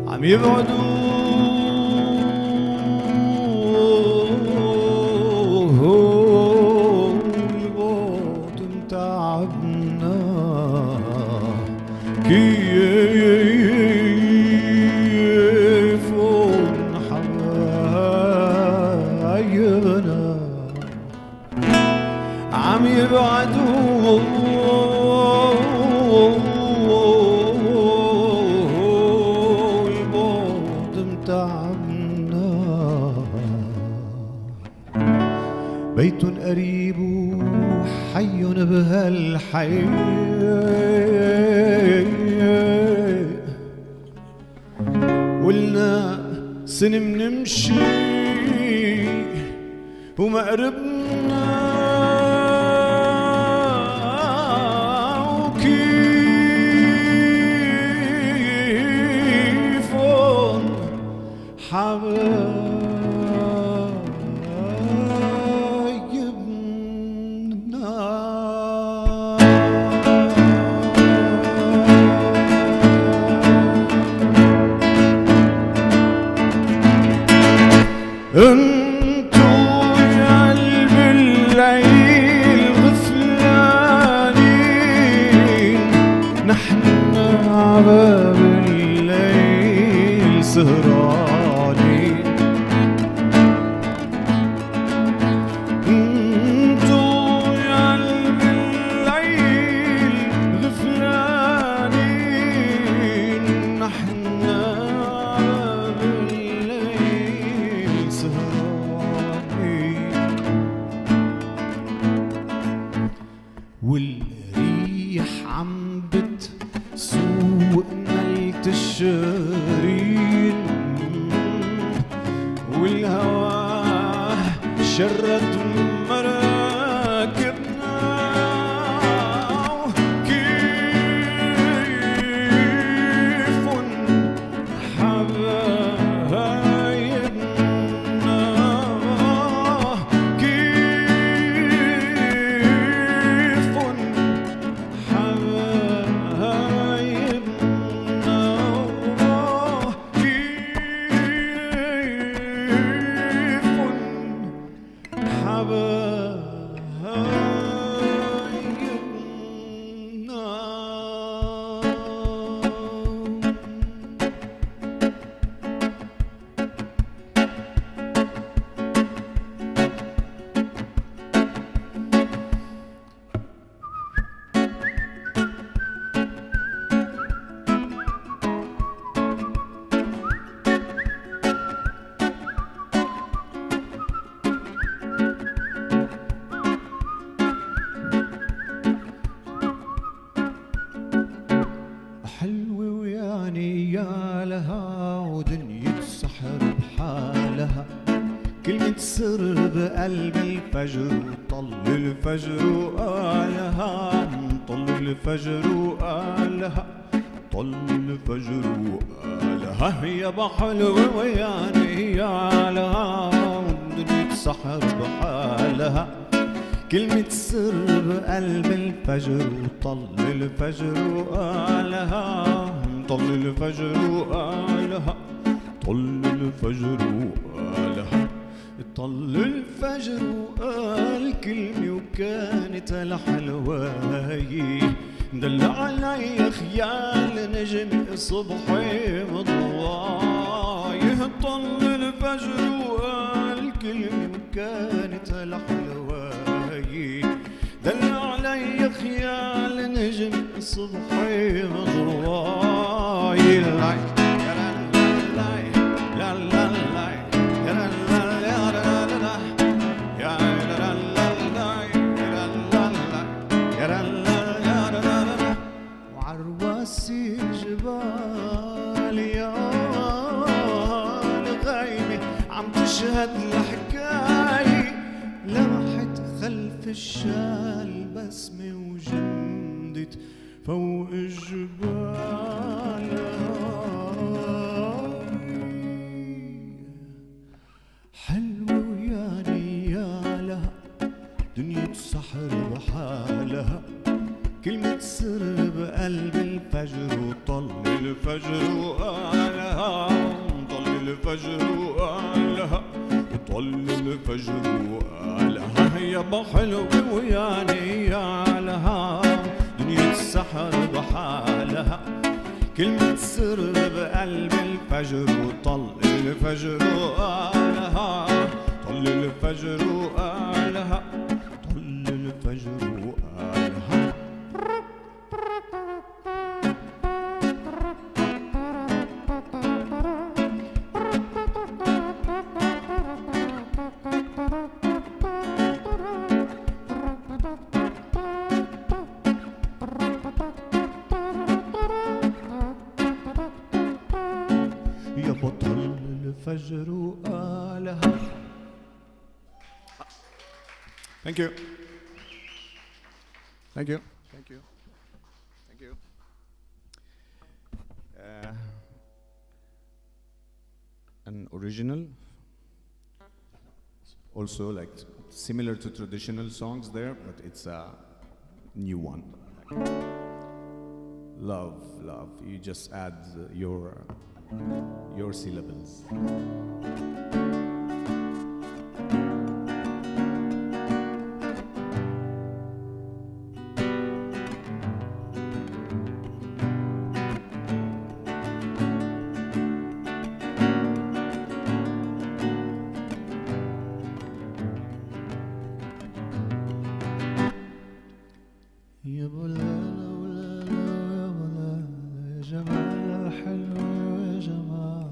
عم يبعدوا البعد متعبنا كيف حبايبنا عم يبعدوا البعد متعبنا بيت قريب حي بهالحي ولنا سن منمشي وما قربنا وكيفن انتو يا قلب الليل غفلانين نحن عباب الليل سهرانين انتو يا قلب الليل غفلانين نحن عباب الليل سهرانين والريح عم بتسوق ملت الشرين والهوا شرد مراكبنا كيفن حبايبنا كيفن حبايبنا كيفن حلوة ويعني يا لها ودنيا سحر بحالها كلمة سر بقلب الفجر وطل الفجر وقالها طل الفجر وقالها طل الفجر وقالها يا بحلوة ويعني يا لها ودنيا سحر بحالها كلمة سر بقلب الفجر وطل الفجر وقالها طل الفجر وقالها طل الفجر وقالها طل الفجر وقال كلمة وكانت الحلواي دل علي خيال نجم صبحي مضواي طل الفجر وقال كلمة وكانت الحلواي دل علي خيال نجم صبحي مضواي وعرواسي الجبال يا الغايمة عم تشهد الحكاية لمحت خلف الشال بسمة وجمدت فوق الجبال حلوة يا نيالها دنيا سحر بحالها كلمة سر بقلب الفجر وطل الفجر وقالها طل الفجر وقالها وطل الفجر وقالها يابا حلوة ويا نيالها دنيا السحر بحالها كلمة سر بقلب الفجر وطل الفجر وقالها طل الفجر وقالها طل الفجر وقالها يا بطل الفجر وقالها. Thank you. Thank you. Thank you. Thank you. An original, also like similar to traditional songs there, but it's a new one. Love, love. You just add your syllables. يا بلالا ولالا يا بلالا يا جمال حلو يا جمالا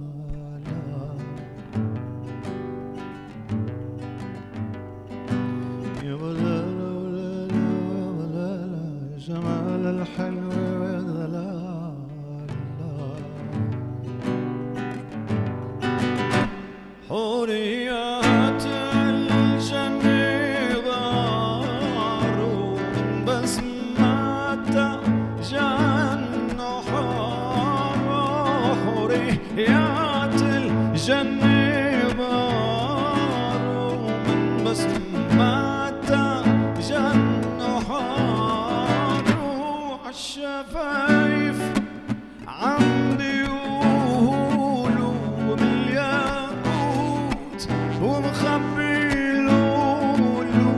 يا بلالا ولالا يا بلالا يا جمال الحلو يا دلالا حوريات الجنة غاروا من بسمة جنة حاروا حوريات الجنة غاروا من بسمة جنة حاروا عالشفايف عندي يقولوا بالياقوت ومخبي لولو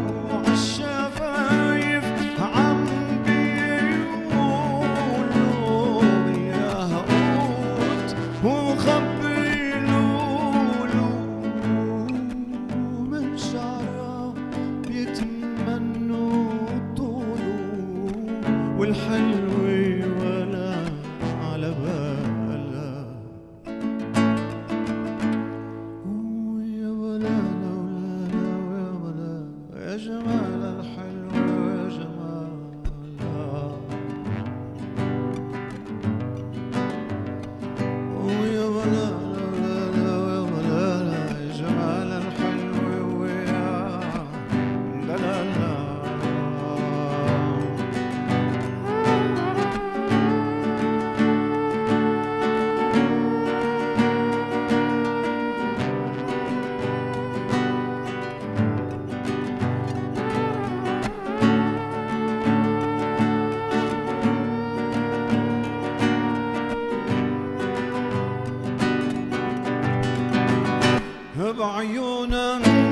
عالشفايف عندي يقولوا بالياقوت ومخبي لولو من شعرها بيتمنوا طولو والحلوة ولا على بالها ويا بلالا ولالا ويا بلالا يا جمال الحلوة يا جمالها ويا بلالا ولالا ويا بلالا يا جمال الحلوة ويا دلالا بعيونها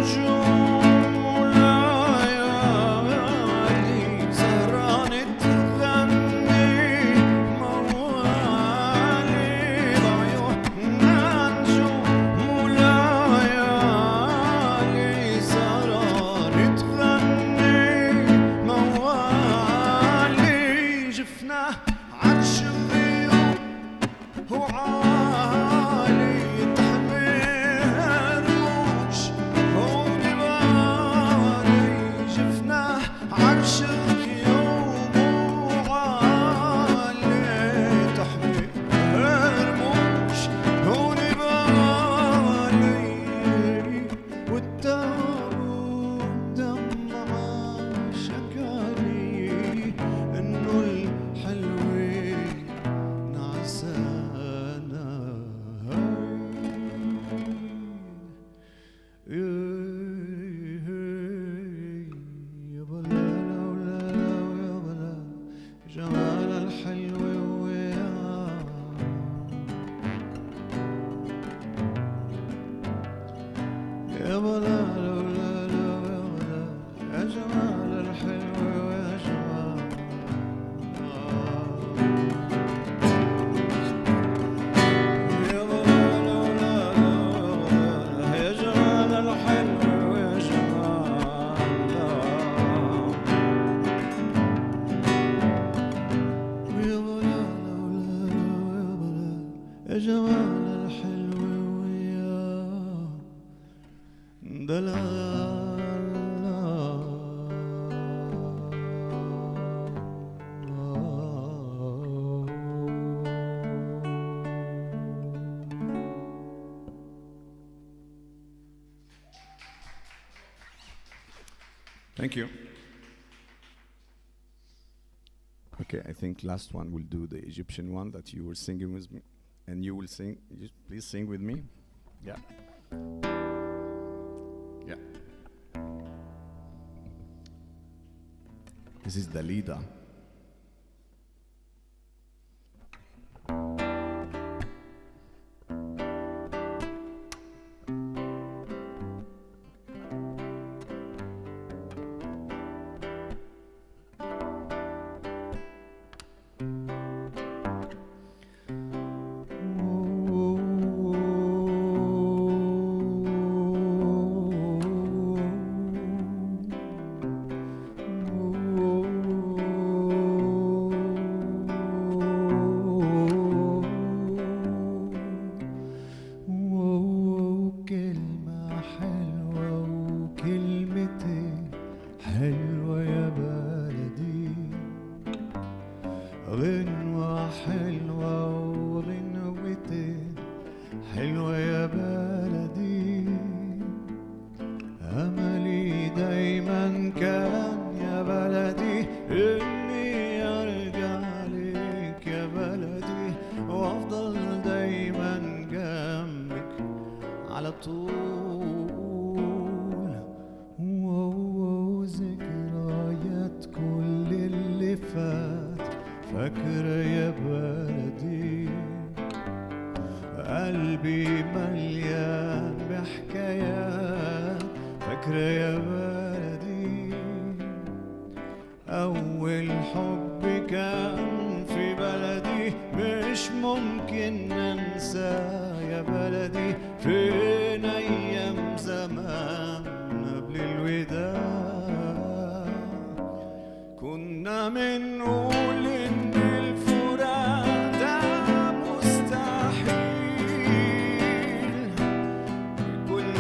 يا بلا لولا لولا يا جمال الحلو ويا جمال يا بلا لولا لولا يا جمال الحلو ويا جمال يا بلا لولا يا جمال الحلو ويا دلال Thank you. Okay, I think last one will do the Egyptian one that you were singing with me, and you will sing. Just please sing with me. Yeah. Yeah. This is Dalida. كلمة حلوة وكلمتين حلوة يا بلدي غنوة حلوة وغنوتين حلوة يا بلدي أملي دايما كان يا بلدي إني أرجع لك يا بلدي وأفضل دايما جنبك على طول ذكريات كل اللي فات فاكرة يا بلدي قلبي مليان بحكايات فاكرة يا بلدي أول حب كان في بلدي مش ممكن ننساه يا بلدي فين أيام زمان قبل الوداع كنا منقول إن الفراق ده مستحيل كل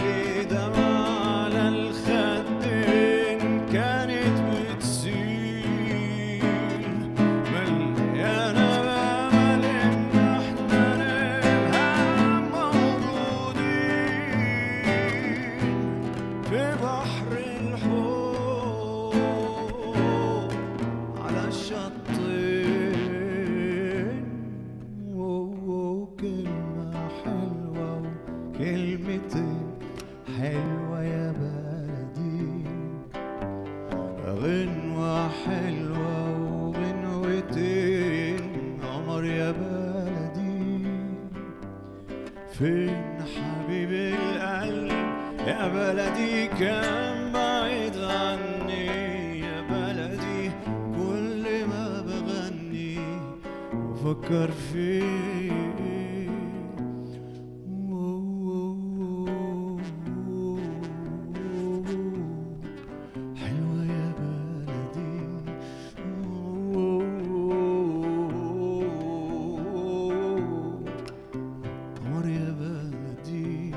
دمعة على الخدين كانت بتسيل مليانة بأمل إن احنا نبقى موجودين في بحر الحب على الشطين كلمة حلوة وكلمتين حلوة يا بلدي غنوة حلوة وغنوتين قمر يا بلدي فين حبيب القلب يا بلدي كان بعيد عني يا بلدي كل ما بغني وفكر فيه حلوة يا بلدي قمر يا بلدي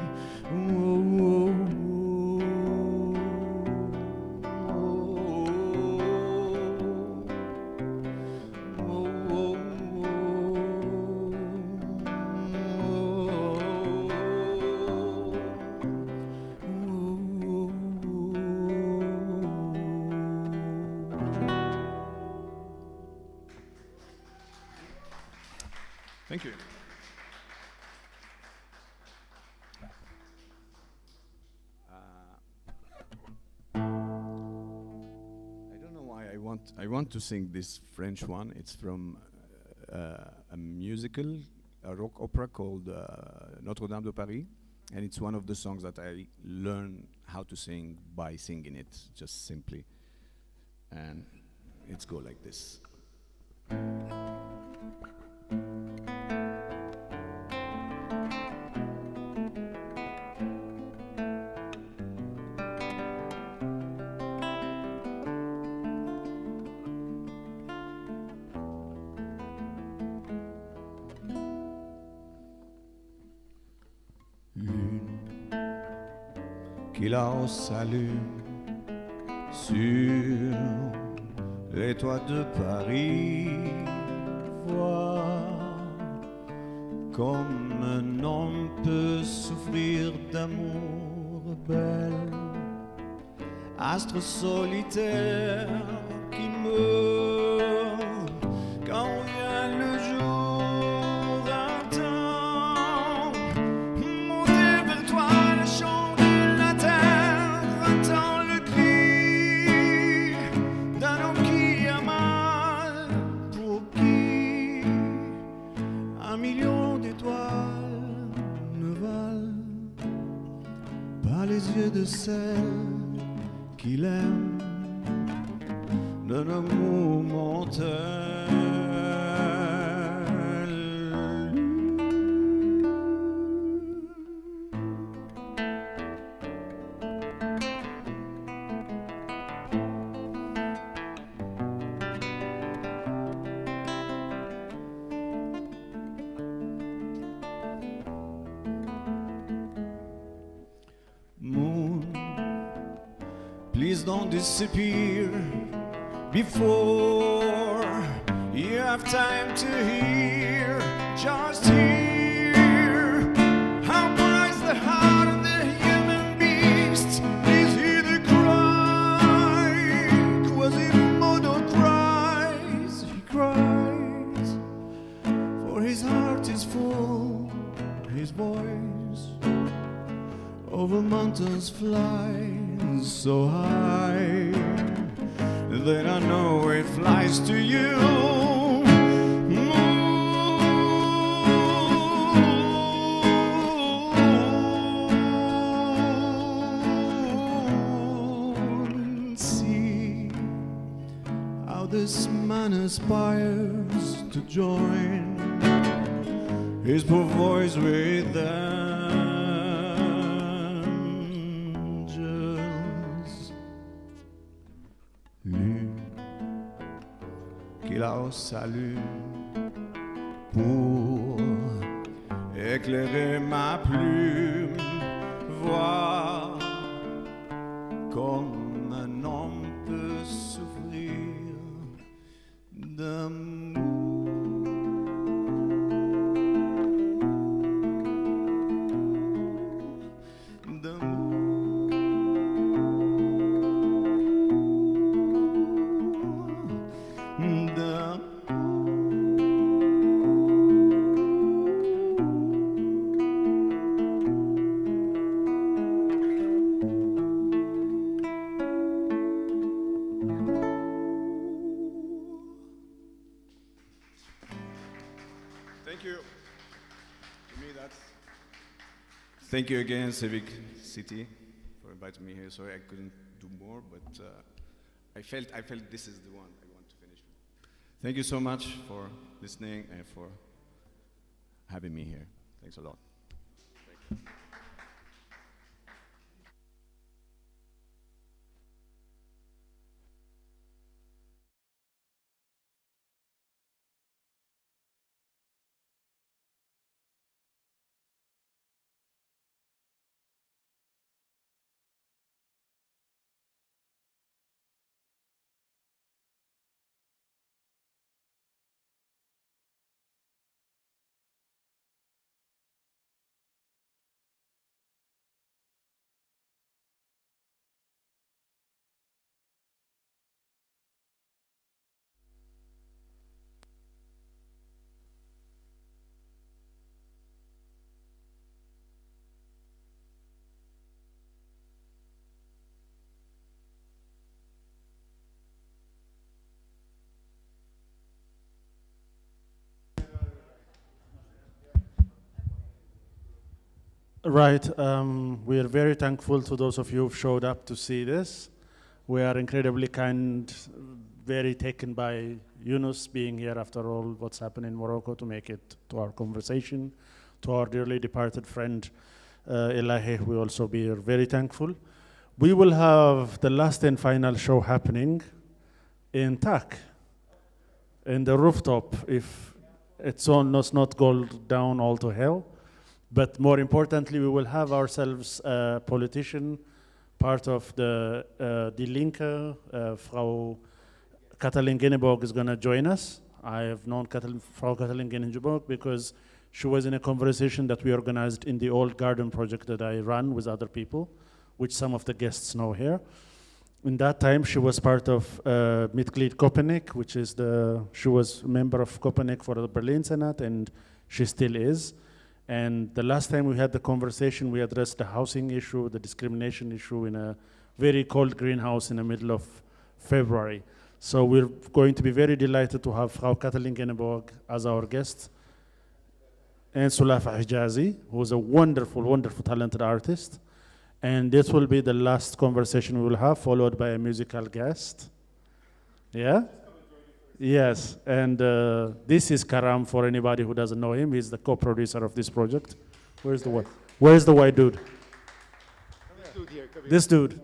Thank you. I don't know why I want to sing this French one. It's from a musical, a rock opera called Notre-Dame de Paris. And it's one of the songs that I learned how to sing by singing it, just simply. And it's go like this. Qui là-haut s'allume sur les toits de Paris, voir comme un homme peut souffrir d'amour belle, astre solitaire qui meurt quand vient le jour ardent. Monter vers toi le chant de la terre, entend le cri d'un homme qui a mal, pour qui un million d'étoiles ne valent pas les yeux de celle qu'il aime d'un amour mortel. Moon, please don't disappear before you have time to hear. Just hear how cries the heart of the human beast. Please hear the cry. Quasimodo cries, he cries, for his heart is full, his voice over mountains flies so high that I know it flies to you. Moon, see how this man aspires to join his poor voice with them. Qui là-haut s'allume pour éclairer ma plume, voir comme un homme peut souffrir d'amour. Thank you. To me, that's. Thank you again, Civic City, for inviting me here. Sorry I couldn't do more, but I felt this is the one I want to finish with. Thank you so much for listening and for having me here. Thanks a lot. Thank you. Right. We are very thankful to those of you who've showed up to see this. We are incredibly kind, very taken by Youness being here after all what's happened in Morocco to make it to our conversation. To our dearly departed friend Elaheh, we also be very thankful. We will have the last and final show happening in Tak, in the rooftop, if it's not go down all to hell. But more importantly, we will have ourselves a politician, part of the Die Linke, Frau Katalin Genneborg is going to join us. I have known Frau Katalin Genneborg because she was in a conversation that we organized in the old garden project that I run with other people, which some of the guests know here. In that time, she was part of Mitglied Köpenick, which is she was a member of Köpenick for the Berlin Senate, and she still is. And the last time we had the conversation, we addressed the housing issue, the discrimination issue in a very cold greenhouse in the middle of February. So we're going to be very delighted to have Frau Katalin Genneborg as our guest, and Sulafa Hijazi, who's a wonderful, wonderful, talented artist. And this will be the last conversation we will have, followed by a musical guest. Yeah? Yes, and this is Karam for anybody who doesn't know him. He's the co-producer of this project. Where's the white dude? This dude.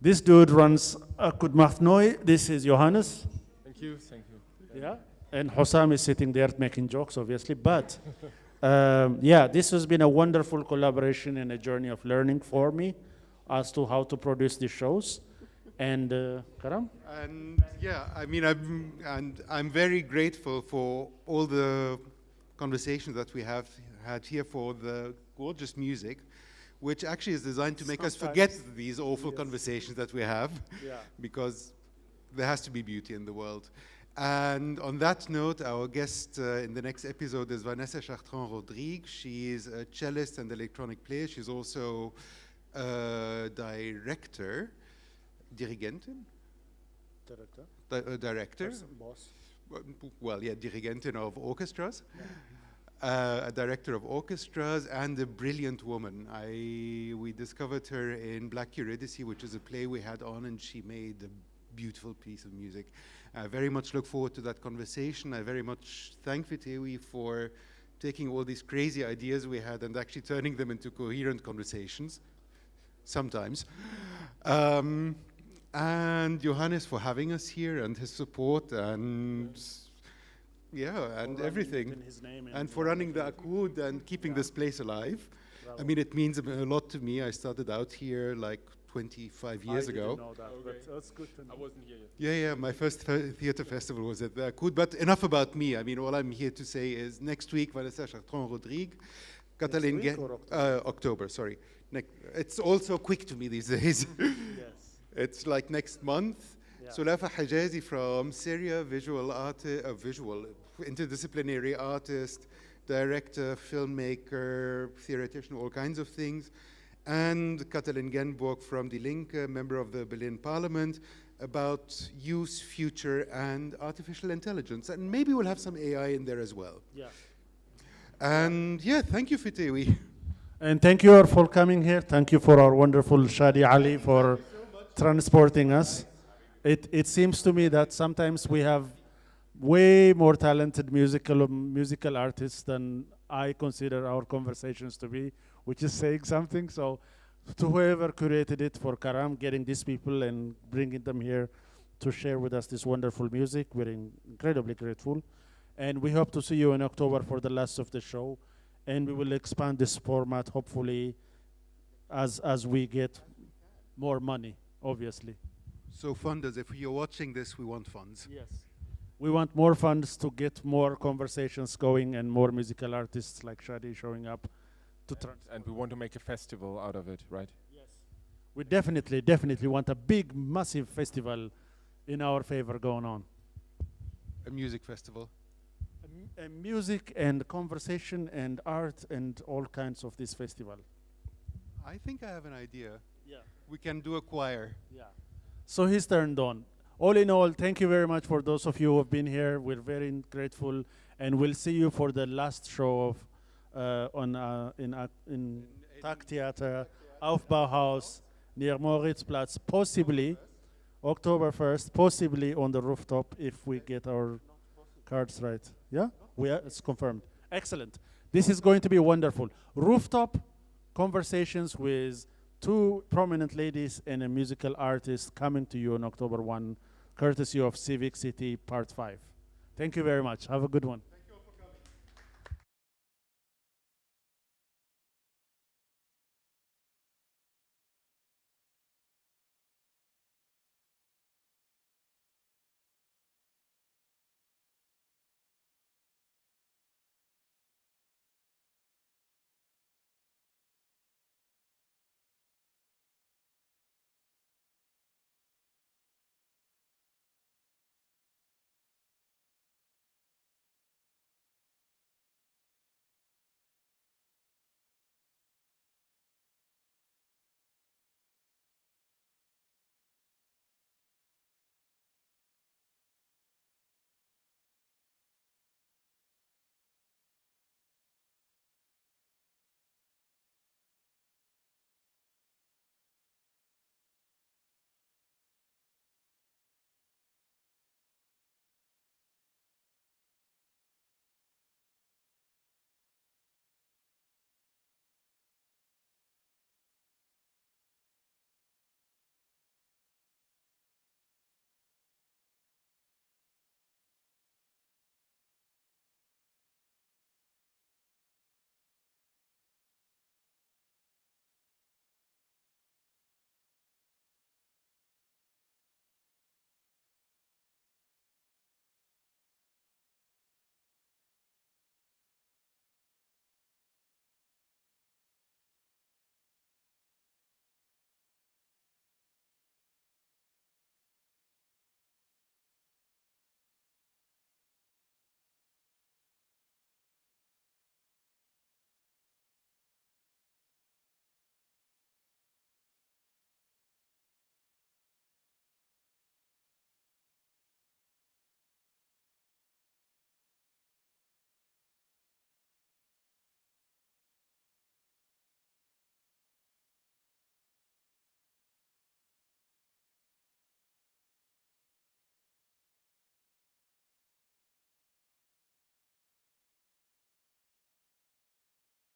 This dude runs Akud Maftnoy. This is Youness. Thank you. Yeah, and Hossam is sitting there making jokes, obviously. But yeah, this has been a wonderful collaboration and a journey of learning for me as to how to produce these shows. And Karam? And yeah, I mean, I'm very grateful for all the conversations that we have had here, for the gorgeous music, which actually is designed to make us forget these awful conversations that we have, because there has to be beauty in the world. And on that note, our guest in the next episode is Vanessa Chartrand-Rodrigue. She is a cellist and electronic player. She's also a director. Dirigentin? Director? Boss. Well, yeah, Dirigentin of orchestras. A director of orchestras and a brilliant woman. We discovered her in Black Eurydice, which is a play we had on, and she made a beautiful piece of music. I very much look forward to that conversation. I very much thank Fitewi for taking all these crazy ideas we had and actually turning them into coherent conversations, sometimes. And Youness for having us here, and his support, and and everything. And for running the Akud and keeping this place alive. I mean, it means a lot to me. I started out here like 25 years ago. I didn't know that, but that's good to know. I wasn't here yet. Yeah, my first theater festival was at the Akud. But enough about me. I mean, all I'm here to say is next week, Vanessa Chartrand-Rodrigue, October, sorry. It's also quick to me these days. Yes. It's like next month. Yeah. Sulafa Hijazi from Syria, visual interdisciplinary artist, director, filmmaker, theoretician, all kinds of things. And Katalin Genneborg from Die Linke, member of the Berlin Parliament, about use, future, and artificial intelligence. And maybe we'll have some AI in there as well. Yeah. And yeah, thank you, Fitewi. And thank you all for coming here. Thank you for our wonderful Shadi Ali for transporting us. It seems to me that sometimes we have way more talented musical artists than I consider our conversations to be, which is saying something. So to whoever curated it, for Karam, getting these people and bringing them here to share with us this wonderful music, we're incredibly grateful. And we hope to see you in October for the last of the show. And we will expand this format, hopefully, as we get more money, obviously. So funders, if you're watching this, we want funds. Yes. We want more funds to get more conversations going and more musical artists like Shadi showing up to and we want to make a festival out of it, right? Yes. We definitely want a big, massive festival in our favor going on. A music festival. A music and conversation and art and all kinds of this festival. I think I have an idea. Yeah. We can do a choir. Yeah. So he's turned on. All in all, thank you very much for those of you who have been here. We're very grateful, and we'll see you for the last show of in Tag Theater, Aufbauhaus, near Moritzplatz, possibly October 1st, possibly on the rooftop if we get our cards right. Yeah? It's confirmed. Excellent. This is going to be wonderful. Rooftop conversations with two prominent ladies and a musical artist coming to you on October 1, courtesy of Civic City Part 5. Thank you very much. Have a good one.